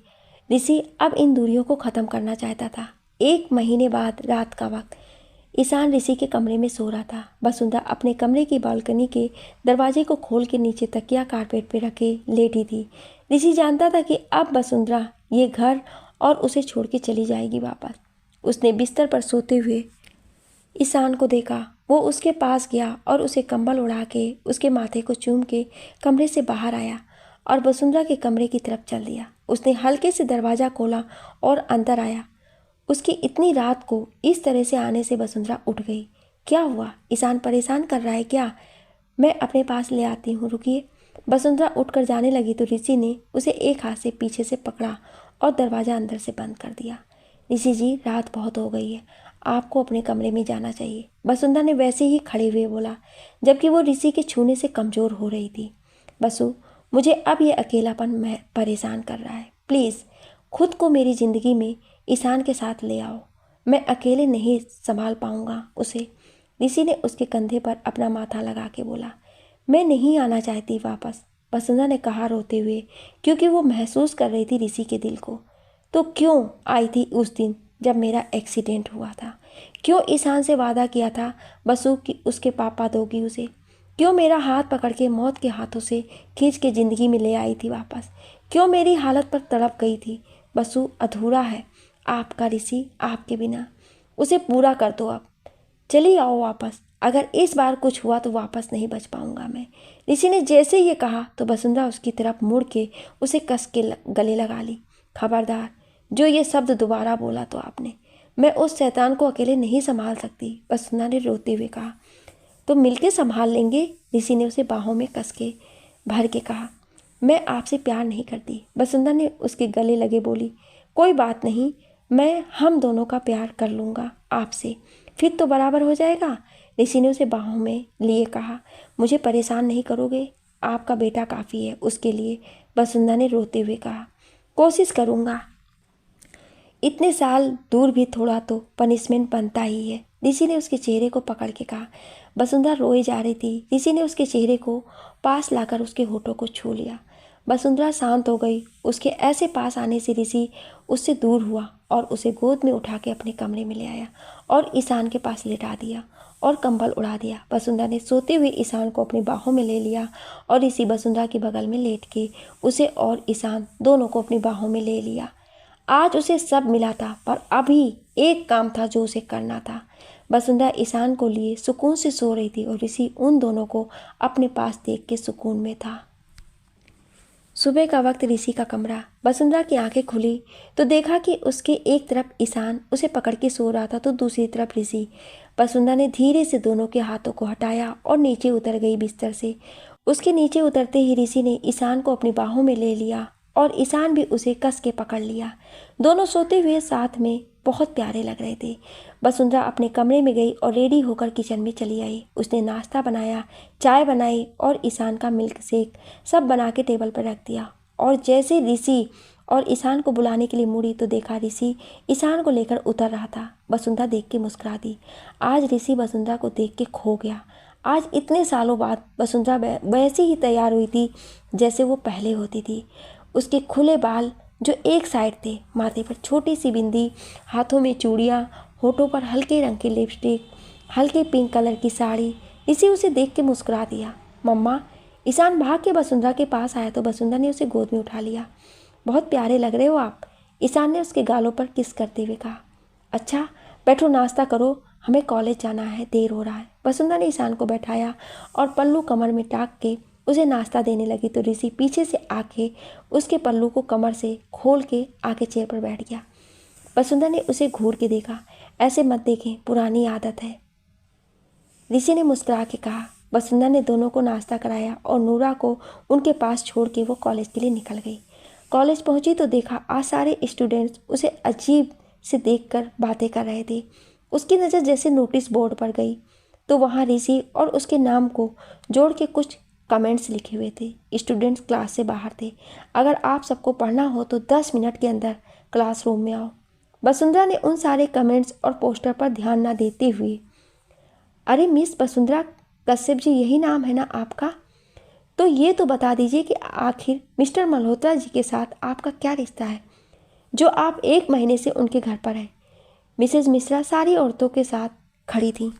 ऋषि अब इन दूरियों को ख़त्म करना चाहता था। 1 महीने बाद रात का वक्त, ईशान ऋषि के कमरे में सो रहा था। वसुंधरा अपने कमरे की बालकनी के दरवाजे को खोल के नीचे तकिया कारपेट पे रखे लेटी थी। ऋषि जानता था कि अब वसुंधरा ये घर और उसे छोड़ के चली जाएगी वापस। उसने बिस्तर पर सोते हुए ईशान को देखा। वो उसके पास गया और उसे कंबल उड़ा के उसके माथे को चूम के कमरे से बाहर आया और वसुंधरा के कमरे की तरफ चल दिया। उसने हल्के से दरवाज़ा खोला और अंदर आया। उसकी इतनी रात को इस तरह से आने से वसुंधरा उठ गई। क्या हुआ? ईशान परेशान कर रहा है क्या? मैं अपने पास ले आती हूँ, रुकिए। वसुंधरा उठकर जाने लगी तो ऋषि ने उसे एक हाथ से पीछे से पकड़ा और दरवाज़ा अंदर से बंद कर दिया। ऋषि जी, रात बहुत हो गई है, आपको अपने कमरे में जाना चाहिए, वसुंधरा ने वैसे ही खड़े हुए बोला, जबकि वो ऋषि के छूने से कमज़ोर हो रही थी। बसु, मुझे अब ये अकेलापन परेशान कर रहा है। प्लीज़ खुद को मेरी ज़िंदगी में ईशान के साथ ले आओ। मैं अकेले नहीं संभाल पाऊंगा उसे। ऋषि ने उसके कंधे पर अपना माथा लगा के बोला। मैं नहीं आना चाहती वापस, वसुंधरा ने कहा रोते हुए, क्योंकि वो महसूस कर रही थी ऋषि के दिल को। तो क्यों आई थी उस दिन जब मेरा एक्सीडेंट हुआ था? क्यों ईशान से वादा किया था बसु कि उसके पापा दोगी उसे? क्यों मेरा हाथ पकड़ के मौत के हाथों से खींच के ज़िंदगी में ले आई थी वापस? क्यों मेरी हालत पर तड़प गई थी? बसु अधूरा है आपका ऋषि, आपके बिना। उसे पूरा कर दो अब। चली आओ वापस। अगर इस बार कुछ हुआ तो वापस नहीं बच पाऊंगा मैं। ऋषि ने जैसे ये कहा तो वसुंधरा उसकी तरफ मुड़ के उसे कस के गले लगा ली। खबरदार, जो ये शब्द दोबारा बोला तो आपने, मैं उस शैतान को अकेले नहीं संभाल सकती, वसुंधरा ने रोते हुए कहा। तो मिलके संभाल लेंगे, ऋषि ने उसे बाहों में कस के भर के कहा। मैं आपसे प्यार नहीं करती, वसुंधरा ने उसके गले लगे बोली। कोई बात नहीं, हम दोनों का प्यार कर लूँगा आपसे, फिर तो बराबर हो जाएगा, ऋषि ने उसे बाहों में लिए कहा। मुझे परेशान नहीं करोगे, आपका बेटा काफ़ी है उसके लिए, वसुंधरा ने रोते हुए कहा। कोशिश करूँगा। इतने साल दूर भी थोड़ा तो पनिशमेंट बनता ही है, ऋषि ने उसके चेहरे को पकड़ के कहा। वसुंधरा रोए जा रही थी। ऋषि ने उसके चेहरे को पास लाकर उसके होठों को छू लिया। वसुंधरा शांत हो गई। उसके ऐसे पास आने से ऋषि उससे दूर हुआ और उसे गोद में उठा के अपने कमरे में ले आया और ईशान के पास लिटा दिया और कंबल उड़ा दिया। वसुंधरा ने सोते हुए ईशान को अपनी बाहों में ले लिया और ऋषि वसुंधरा के बगल में लेट के उसे और ईशान दोनों को अपनी बाहों में ले लिया। आज उसे सब मिला था, पर अभी एक काम था जो उसे करना था। वसुंधरा ईशान को लिए सुकून से सो रही थी और ऋषि उन दोनों को अपने पास देख के सुकून में था। सुबह का वक्त ऋषि का कमरा। वसुंधरा की आंखें खुली तो देखा कि उसके एक तरफ ईशान उसे पकड़ के सो रहा था तो दूसरी तरफ ऋषि। वसुंधरा ने धीरे से दोनों के हाथों को हटाया और नीचे उतर गई बिस्तर से। उसके नीचे उतरते ही ऋषि ने ईशान को अपनी बाहों में ले लिया और ईशान भी उसे कस के पकड़ लिया। दोनों सोते हुए साथ में बहुत प्यारे लग रहे थे। वसुंधरा अपने कमरे में गई और रेडी होकर किचन में चली आई। उसने नाश्ता बनाया, चाय बनाई और ईशान का मिल्क शेक सब बना के टेबल पर रख दिया। और जैसे ऋषि और ईशान को बुलाने के लिए मुड़ी तो देखा ऋषि ईशान को लेकर उतर रहा था। वसुंधरा देख के मुस्कुरा दी। आज ऋषि वसुंधरा को देख के खो गया। आज इतने सालों बाद वसुंधरा वैसी ही तैयार हुई थी जैसे वो पहले होती थी। उसके खुले बाल जो एक साइड थे, माथे पर छोटी सी बिंदी, हाथों में चूड़ियाँ, होठों पर हल्के रंग की लिपस्टिक, हल्के पिंक कलर की साड़ी। इसी उसे देख के मुस्कुरा दिया। मम्मा। ईशान भाग के वसुंधरा के पास आया तो वसुंधरा ने उसे गोद में उठा लिया। बहुत प्यारे लग रहे हो आप, ईशान ने उसके गालों पर किस करते हुए कहा। अच्छा बैठो, नाश्ता करो, हमें कॉलेज जाना है, देर हो रहा है। वसुंधरा ने ईशान को बैठाया और पल्लू कमर में टाक के उसे नाश्ता देने लगी तो ऋषि पीछे से आके उसके पल्लू को कमर से खोल के आके चेयर पर बैठ गया। वसुंधरा ने उसे घूर के देखा। ऐसे मत देखें, पुरानी आदत है, ऋषि ने मुस्कुरा के कहा। वसुंधरा ने दोनों को नाश्ता कराया और नूरा को उनके पास छोड़ के वो कॉलेज के लिए निकल गई। कॉलेज पहुंची तो देखा आज सारे स्टूडेंट्स उसे अजीब से देखकर बातें कर रहे थे। उसकी नज़र जैसे नोटिस बोर्ड पर गई तो वहाँ ऋषि और उसके नाम को जोड़ के कुछ कमेंट्स लिखे हुए थे। स्टूडेंट्स क्लास से बाहर थे। अगर आप सबको पढ़ना हो तो 10 मिनट के अंदर क्लासरूम में आओ। वसुंधरा ने उन सारे कमेंट्स और पोस्टर पर ध्यान न देते हुए, अरे मिस वसुंधरा कश्यप जी, यही नाम है ना आपका? तो ये तो बता दीजिए कि आखिर मिस्टर मल्होत्रा जी के साथ आपका क्या रिश्ता है जो आप 1 महीने से उनके घर पर हैं। मिसेज मिश्रा सारी औरतों के साथ खड़ी थी।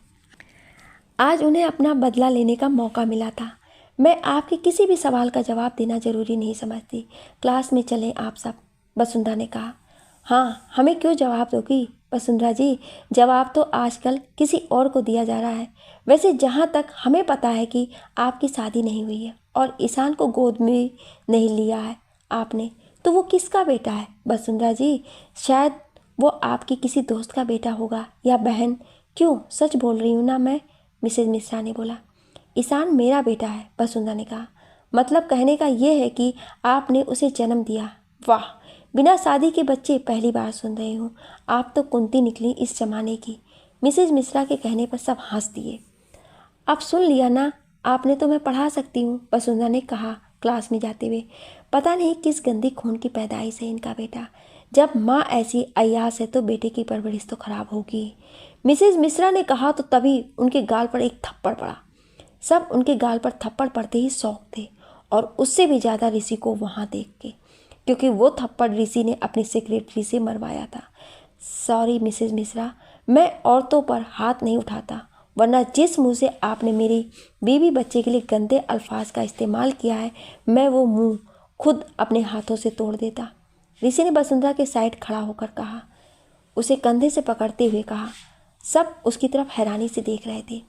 आज उन्हें अपना बदला लेने का मौका मिला था। मैं आपके किसी भी सवाल का जवाब देना जरूरी नहीं समझती। क्लास में चलें आप सब, वसुंधरा ने कहा। हाँ, हमें क्यों जवाब दोगी वसुंधरा जी? जवाब तो आजकल किसी और को दिया जा रहा है। वैसे जहाँ तक हमें पता है कि आपकी शादी नहीं हुई है और ईशान को गोद में नहीं लिया है आपने, तो वो किसका बेटा है वसुंधरा जी? शायद वो आपकी किसी दोस्त का बेटा होगा या बहन। क्यों, सच बोल रही हूँ ना मैं, मिसेज मिश्रा ने बोला। ईशान मेरा बेटा है, वसुंधरा ने कहा। मतलब कहने का ये है कि आपने उसे जन्म दिया। वाह, बिना शादी के बच्चे पहली बार सुन रही हूँ। आप तो कुंती निकली इस जमाने की। मिसेज मिश्रा के कहने पर सब हंस दिए। अब सुन लिया ना आपने, तो मैं पढ़ा सकती हूँ, वसुंधरा ने कहा क्लास में जाते हुए। पता नहीं किस गंदी खून की पैदाइश है इनका बेटा। जब माँ ऐसी अय्यास है तो बेटे की परवरिश तो खराब होगी। मिसेज मिश्रा ने कहा तो तभी उनके गाल पर एक थप्पड़ पड़ा। सब उनके गाल पर थप्पड़ पड़ते ही शौक थे और उससे भी ज़्यादा ऋषि को वहाँ देख के, क्योंकि वो थप्पड़ ऋषि ने अपनी सेक्रेटरी से मरवाया था। सॉरी मिसेज मिश्रा, मैं औरतों पर हाथ नहीं उठाता, वरना जिस मुंह से आपने मेरी बीवी बच्चे के लिए गंदे अल्फाज का इस्तेमाल किया है, मैं वो मुंह खुद अपने हाथों से तोड़ देता। ऋषि ने वसुंधरा के साइड खड़ा होकर कहा, उसे कंधे से पकड़ते हुए कहा। सब उसकी तरफ हैरानी से देख रहे थे।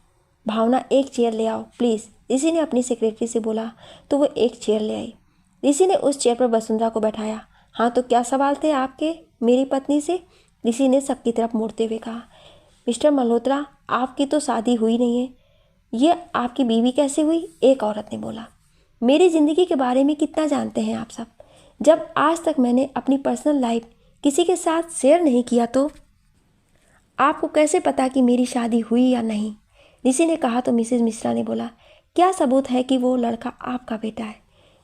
भावना, एक चेयर ले आओ प्लीज़, ऋषि ने अपनी सेक्रेटरी से बोला तो वो एक चेयर ले आई। ऋषि ने उस चेयर पर वसुंधरा को बैठाया। हाँ, तो क्या सवाल थे आपके मेरी पत्नी से? ऋषि ने सबकी तरफ मुड़ते हुए कहा। मिस्टर मल्होत्रा, आपकी तो शादी हुई नहीं है, ये आपकी बीवी कैसे हुई? एक औरत ने बोला। मेरी ज़िंदगी के बारे में कितना जानते हैं आप सब? जब आज तक मैंने अपनी पर्सनल लाइफ किसी के साथ शेयर नहीं किया तो आपको कैसे पता कि मेरी शादी हुई या नहीं? ऋषि ने कहा तो मिसेज मिश्रा ने बोला, क्या सबूत है कि वो लड़का आपका बेटा है?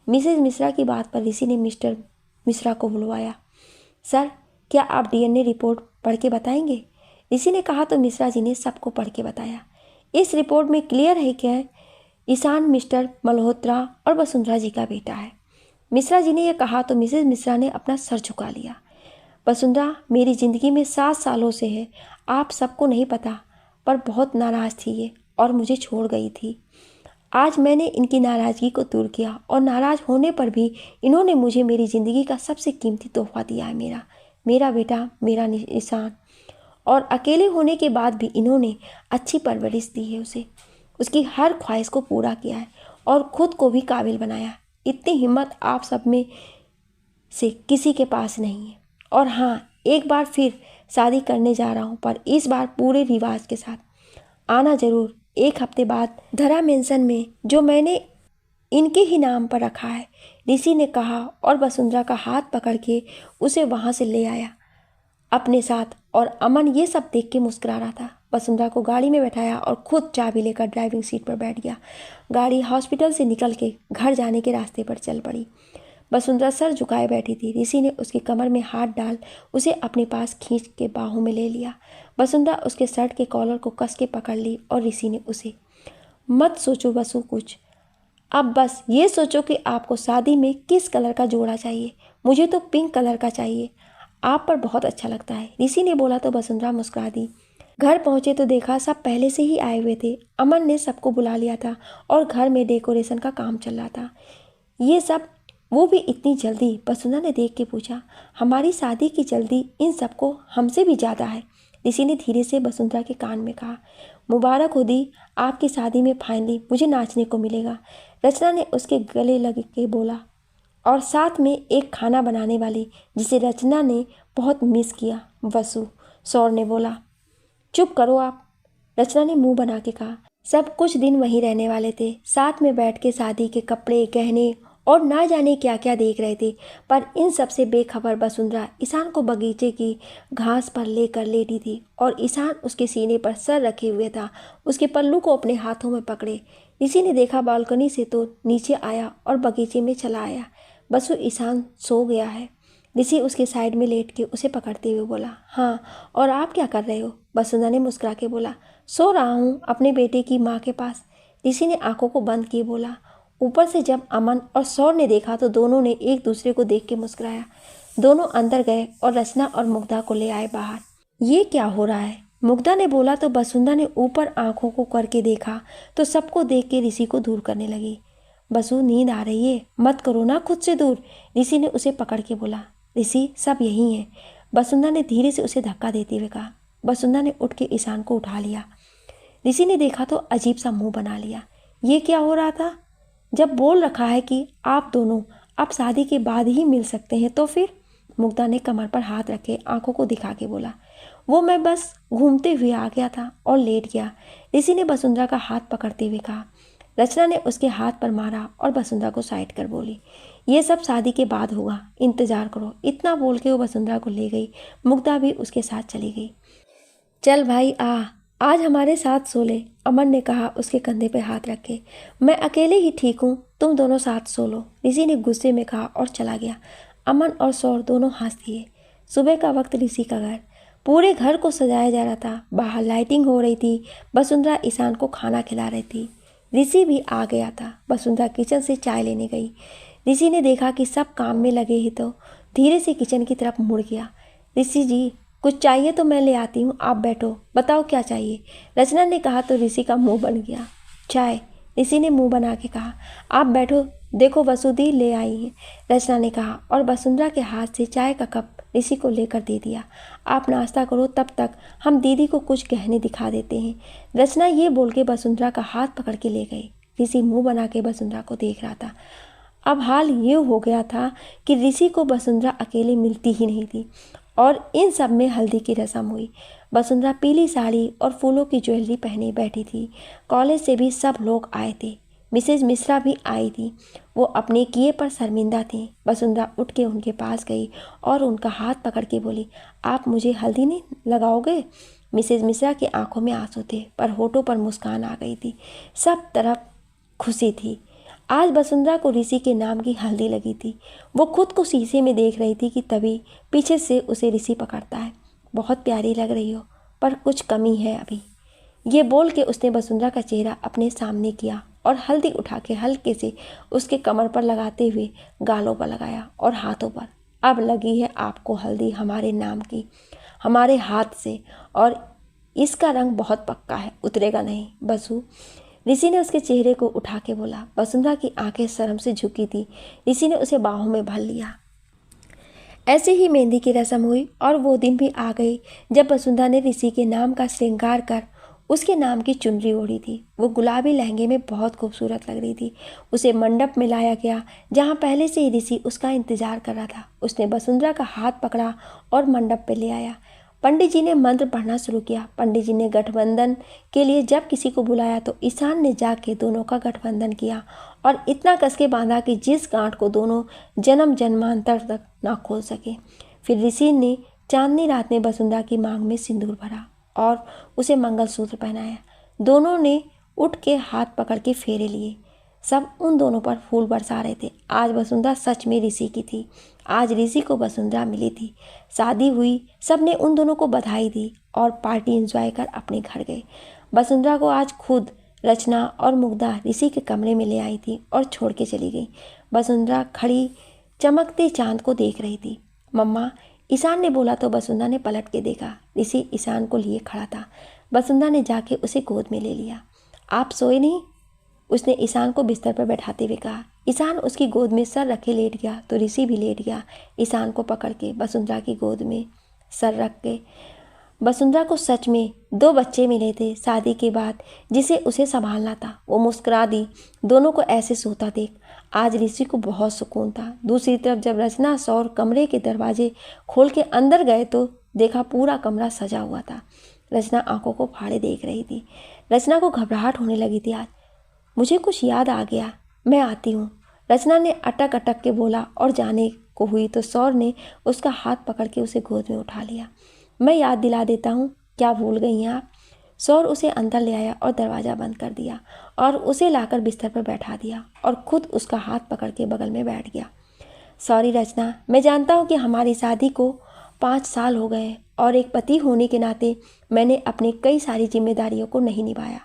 मिसेज मिश्रा की बात पर ऋषि ने मिस्टर मिश्रा को बुलवाया। सर, क्या आप डीएनए रिपोर्ट पढ़ के बताएंगे? ऋषि ने कहा तो मिश्रा जी ने सबको पढ़ के बताया। इस रिपोर्ट में क्लियर है कि ईशान मिस्टर मल्होत्रा और वसुंधरा जी का बेटा है। मिश्रा जी ने यह कहा तो मिसेज मिश्रा ने अपना सर झुका लिया। वसुंधरा मेरी ज़िंदगी में 7 सालों से है, आप सबको नहीं पता, पर बहुत नाराज़ थी ये और मुझे छोड़ गई थी। आज मैंने इनकी नाराज़गी को दूर किया और नाराज़ होने पर भी इन्होंने मुझे मेरी ज़िंदगी का सबसे कीमती तोहफा दिया है, मेरा बेटा, मेरा निशान। और अकेले होने के बाद भी इन्होंने अच्छी परवरिश दी है उसे, उसकी हर ख्वाहिश को पूरा किया है और ख़ुद को भी काबिल बनाया। इतनी हिम्मत आप सब में से किसी के पास नहीं है। और हाँ, एक बार फिर शादी करने जा रहा हूँ, पर इस बार पूरे रिवाज के साथ। आना ज़रूर 1 हफ्ते बाद धरा मेंशन में, जो मैंने इनके ही नाम पर रखा है, ऋषि ने कहा और वसुंधरा का हाथ पकड़ के उसे वहाँ से ले आया अपने साथ। और अमन ये सब देख के मुस्कुरा रहा था। वसुंधरा को गाड़ी में बैठाया और खुद चाबी लेकर ड्राइविंग सीट पर बैठ गया। गाड़ी हॉस्पिटल से निकल के घर जाने के रास्ते पर चल पड़ी। वसुंधरा सर झुकाए बैठी थी। ऋषि ने उसकी कमर में हाथ डाल उसे अपने पास खींच के बाहों में ले लिया। वसुंधरा उसके शर्ट के कॉलर को कस के पकड़ ली और ऋषि ने उसे, मत सोचो वसु कुछ, अब बस ये सोचो कि आपको शादी में किस कलर का जोड़ा चाहिए। मुझे तो पिंक कलर का चाहिए, आप पर बहुत अच्छा लगता है, ऋषि ने बोला तो वसुंधरा मुस्कुरा दी। घर पहुंचे तो देखा सब पहले से ही आए हुए थे। अमन ने सबको बुला लिया था और घर में डेकोरेशन का काम चल रहा था। ये सब वो भी इतनी जल्दी, वसुंधरा ने देख के पूछा। हमारी शादी की जल्दी इन सबको हमसे भी ज़्यादा है, ऋषि ने धीरे से वसुंधरा के कान में कहा। मुबारक हो दी, आपकी शादी में फाइनली मुझे नाचने को मिलेगा, रचना ने उसके गले लग के बोला, और साथ में एक खाना बनाने वाली जिसे रचना ने बहुत मिस किया। वसु, सौर ने बोला। चुप करो आप, रचना ने मुंह बना के कहा। सब कुछ दिन वहीं रहने वाले थे, साथ में बैठ के शादी के कपड़े, गहने और ना जाने क्या क्या देख रहे थे। पर इन सब से बेखबर वसुंधरा ईशान को बगीचे की घास पर लेकर लेटी थी और ईशान उसके सीने पर सर रखे हुए था, उसके पल्लू को अपने हाथों में पकड़े। ऋषि ने देखा बालकनी से तो नीचे आया और बगीचे में चला आया। बसु, ईशान सो गया है, ऋषि उसके साइड में लेट के उसे पकड़ते हुए बोला। हाँ, और आप क्या कर रहे हो? वसुंधरा ने मुस्कुरा के बोला। सो रहा हूँ अपने बेटे की माँ के पास, ऋषि ने आंखों को बंद किए बोला। ऊपर से जब अमन और सौर ने देखा तो दोनों ने एक दूसरे को देख के मुस्कुराया। दोनों अंदर गए और रचना और मुग्धा को ले आए बाहर। ये क्या हो रहा है? मुग्धा ने बोला तो वसुंधरा ने ऊपर आंखों को करके देखा तो सबको देख के ऋषि को दूर करने लगी। बसु, नींद आ रही है, मत करो ना खुद से दूर, ऋषि ने उसे पकड़ के बोला। ऋषि, सब यही है, वसुंधरा ने धीरे से उसे धक्का देते हुए कहा। वसुंधरा ने उठ के ईशान को उठा लिया। ऋषि ने देखा तो अजीब सा मुंह बना लिया। ये क्या हो रहा था? जब बोल रखा है कि आप दोनों अब शादी के बाद ही मिल सकते हैं तो फिर? मुग्धा ने कमर पर हाथ रखे आंखों को दिखा के बोला। वो मैं बस घूमते हुए आ गया था और लेट गया, ऋषि ने वसुंधरा का हाथ पकड़ते हुए कहा। रचना ने उसके हाथ पर मारा और वसुंधरा को साइड कर बोली, ये सब शादी के बाद होगा, इंतजार करो। इतना बोल के वो वसुंधरा को ले गई। मुग्धा भी उसके साथ चली गई। चल भाई आ, आज हमारे साथ सो ले, अमन ने कहा उसके कंधे पे हाथ रख के। मैं अकेले ही ठीक हूँ, तुम दोनों साथ सो लो, ऋषि ने गुस्से में कहा और चला गया। अमन और सौर दोनों हंस दिए। सुबह का वक्त, ऋषि का घर, पूरे घर को सजाया जा रहा था। बाहर लाइटिंग हो रही थी। वसुंधरा ईशान को खाना खिला रही थी। ऋषि भी आ गया था। वसुंधरा किचन से चाय लेने गई। ऋषि ने देखा कि सब काम में लगे ही तो धीरे से किचन की तरफ मुड़ गया। ऋषि जी, कुछ चाहिए तो मैं ले आती हूँ, आप बैठो, बताओ क्या चाहिए, रचना ने कहा तो ऋषि का मुंह बन गया। चाय, ऋषि ने मुंह बना के कहा। आप बैठो, देखो वसुदी ले आई है, रचना ने कहा और वसुंधरा के हाथ से चाय का कप ऋषि को लेकर दे दिया। आप नाश्ता करो, तब तक हम दीदी को कुछ गहने दिखा देते हैं, रचना ये बोल के वसुंधरा का हाथ पकड़ के ले गई। ऋषि मुंह बना के वसुंधरा को देख रहा था। अब हाल ये हो गया था कि ऋषि को वसुंधरा अकेले मिलती ही नहीं थी और इन सब में हल्दी की रस्म हुई। वसुंधरा पीली साड़ी और फूलों की ज्वेलरी पहने बैठी थी। कॉलेज से भी सब लोग आए थे। मिसेज मिश्रा भी आई थी। वो अपने किए पर शर्मिंदा थी। वसुंधरा उठ के उनके पास गई और उनका हाथ पकड़ के बोली, आप मुझे हल्दी नहीं लगाओगे? मिसेज मिश्रा की आंखों में आंसू थे पर होठों पर मुस्कान आ गई थी। सब तरफ खुशी थी। आज वसुंधरा को ऋषि के नाम की हल्दी लगी थी। वो खुद को शीशे में देख रही थी कि तभी पीछे से उसे ऋषि पकड़ता है। बहुत प्यारी लग रही हो, पर कुछ कमी है अभी, ये बोल के उसने वसुंधरा का चेहरा अपने सामने किया और हल्दी उठा के हल्के से उसके कमर पर लगाते हुए गालों पर लगाया और हाथों पर। अब लगी है आपको हल्दी हमारे नाम की, हमारे हाथ से, और इसका रंग बहुत पक्का है, उतरेगा नहीं बसु। ऋषि ने उसके चेहरे को उठा के बोला। वसुंधरा की आंखें शर्म से झुकी थी। ऋषि ने उसे बाहों में भर लिया। ऐसे ही मेहंदी की रस्म हुई और वो दिन भी आ गई जब वसुंधरा ने ऋषि के नाम का श्रृंगार कर उसके नाम की चुनरी ओढ़ी थी। वो गुलाबी लहंगे में बहुत खूबसूरत लग रही थी। उसे मंडप में लाया गया जहाँ पहले से ही ऋषि उसका इंतजार कर रहा था। उसने वसुंधरा का हाथ पकड़ा और मंडप पे ले आया। पंडित जी ने मंत्र पढ़ना शुरू किया। पंडित जी ने गठबंधन के लिए जब किसी को बुलाया तो ईशान ने जाके दोनों का गठबंधन किया और इतना कस के बांधा कि जिस गांठ को दोनों जन्म जन्मांतर तक ना खोल सके। फिर ऋषि ने चांदनी रात में वसुंधरा की मांग में सिंदूर भरा और उसे मंगलसूत्र पहनाया। दोनों ने उठ के हाथ पकड़ के फेरे लिए। सब उन दोनों पर फूल बरसा रहे थे। आज वसुंधरा सच में ऋषि की थी। आज ऋषि को वसुंधरा मिली थी। शादी हुई, सबने उन दोनों को बधाई दी और पार्टी एंजॉय कर अपने घर गए। वसुंधरा को आज खुद रचना और मुग्धा ऋषि के कमरे में ले आई थी और छोड़ के चली गई। वसुंधरा खड़ी चमकते चांद को देख रही थी। मम्मा, ईशान ने बोला तो वसुंधरा ने पलट के देखा। ऋषि ईशान को लिए खड़ा था। वसुंधरा ने जाके उसे गोद में ले लिया। आप सोए नहीं? उसने ईशान को बिस्तर पर बैठाते हुए कहा। ईशान उसकी गोद में सर रखे लेट गया तो ऋषि भी लेट गया, ईशान को पकड़ के वसुंधरा की गोद में सर रख के। वसुंधरा को सच में 2 बच्चे मिले थे शादी के बाद, जिसे उसे संभालना था। वो मुस्कुरा दी दोनों को ऐसे सोता देख। आज ऋषि को बहुत सुकून था। दूसरी तरफ जब रचना सौर कमरे के दरवाजे खोल के अंदर गए तो देखा पूरा कमरा सजा हुआ था। रचना आंखों को फाड़े देख रही थी। रचना को घबराहट होने लगी थी। आज मुझे कुछ याद आ गया, मैं आती हूँ, रचना ने अटक अटक के बोला और जाने को हुई तो सौर ने उसका हाथ पकड़ के उसे गोद में उठा लिया। मैं याद दिला देता हूँ, क्या भूल गई हैं आप? सौर उसे अंदर ले आया और दरवाज़ा बंद कर दिया और उसे लाकर बिस्तर पर बैठा दिया और खुद उसका हाथ पकड़ के बगल में बैठ गया। सॉरी रचना, मैं जानता हूँ कि हमारी शादी को 5 साल हो गए और एक पति होने के नाते मैंने अपनी कई सारी जिम्मेदारियों को नहीं निभाया,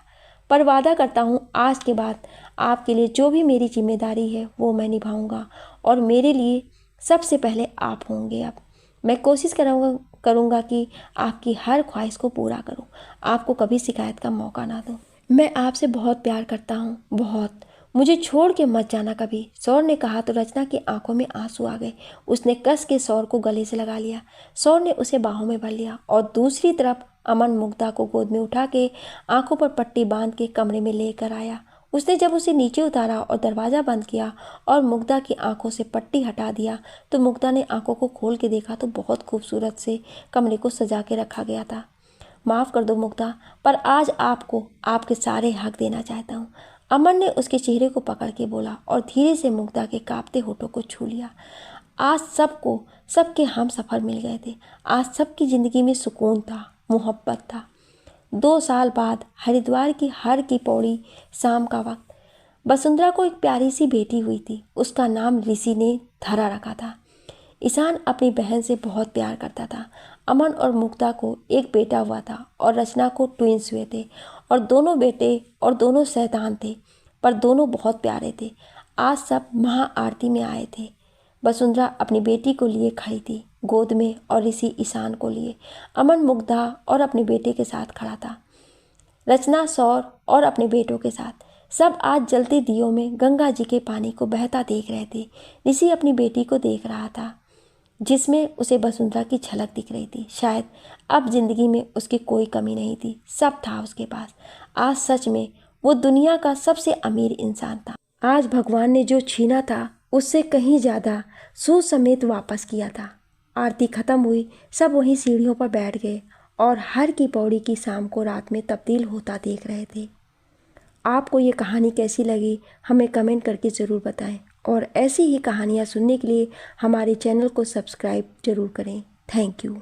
पर वादा करता हूँ आज के बाद आपके लिए जो भी मेरी जिम्मेदारी है वो मैं निभाऊंगा और मेरे लिए सबसे पहले आप होंगे। अब मैं कोशिश करूँगा कि आपकी हर ख्वाहिश को पूरा करूँ, आपको कभी शिकायत का मौका ना दूँ। मैं आपसे बहुत प्यार करता हूँ, बहुत। मुझे छोड़ के मत जाना कभी, सौर ने कहा तो रचना की आंखों में आंसू आ गए। उसने कस के सौर को गले से लगा लिया। सौर ने उसे बाहों में भर लिया और दूसरी तरफ अमन मुग्धा को गोद में उठा के आंखों पर पट्टी बांध के कमरे में लेकर आया। उसने जब उसे नीचे उतारा और दरवाज़ा बंद किया और मुग्धा की आंखों से पट्टी हटा दिया तो मुग्धा ने आंखों को खोल के देखा तो बहुत खूबसूरत से कमरे को सजा के रखा गया था। माफ़ कर दो मुग्धा, पर आज आपको आपके सारे हक देना चाहता हूँ, अमन ने उसके चेहरे को पकड़ के बोला और धीरे से मुग्धा के कांपते होठों को छू लिया। आज सबके हम सफ़र मिल गए थे। आज सबकी ज़िंदगी में सुकून था, मोहब्बत था। 2 साल बाद हरिद्वार की हर की पौड़ी शाम का वक्त वसुंधरा को एक प्यारी सी बेटी हुई थी। उसका नाम ऋषि ने धरा रखा था। ईशान अपनी बहन से बहुत प्यार करता था। अमन और मुग्धा को एक बेटा हुआ था और रचना को ट्विंस हुए थे और दोनों बेटे और दोनों शैतान थे, पर दोनों बहुत प्यारे थे। आज सब महाआरती में आए थे। वसुंधरा अपनी बेटी को लिए खड़ी थी गोद में और ऋषि ईशान को लिए। अमन मुग्धा और अपने बेटे के साथ खड़ा था। रचना सौर और अपने बेटों के साथ। सब आज जलते दियों में गंगा जी के पानी को बहता देख रहे थे। ऋषि अपनी बेटी को देख रहा था जिसमें उसे वसुंधरा की झलक दिख रही थी। शायद अब जिंदगी में उसकी कोई कमी नहीं थी, सब था उसके पास। आज सच में वो दुनिया का सबसे अमीर इंसान था। आज भगवान ने जो छीना था उससे कहीं ज़्यादा सूद समेत वापस किया था। आरती खत्म हुई, सब वहीं सीढ़ियों पर बैठ गए और हर की पौड़ी की शाम को रात में तब्दील होता देख रहे थे। आपको ये कहानी कैसी लगी हमें कमेंट करके ज़रूर बताएं और ऐसी ही कहानियाँ सुनने के लिए हमारे चैनल को सब्सक्राइब ज़रूर करें। Thank you.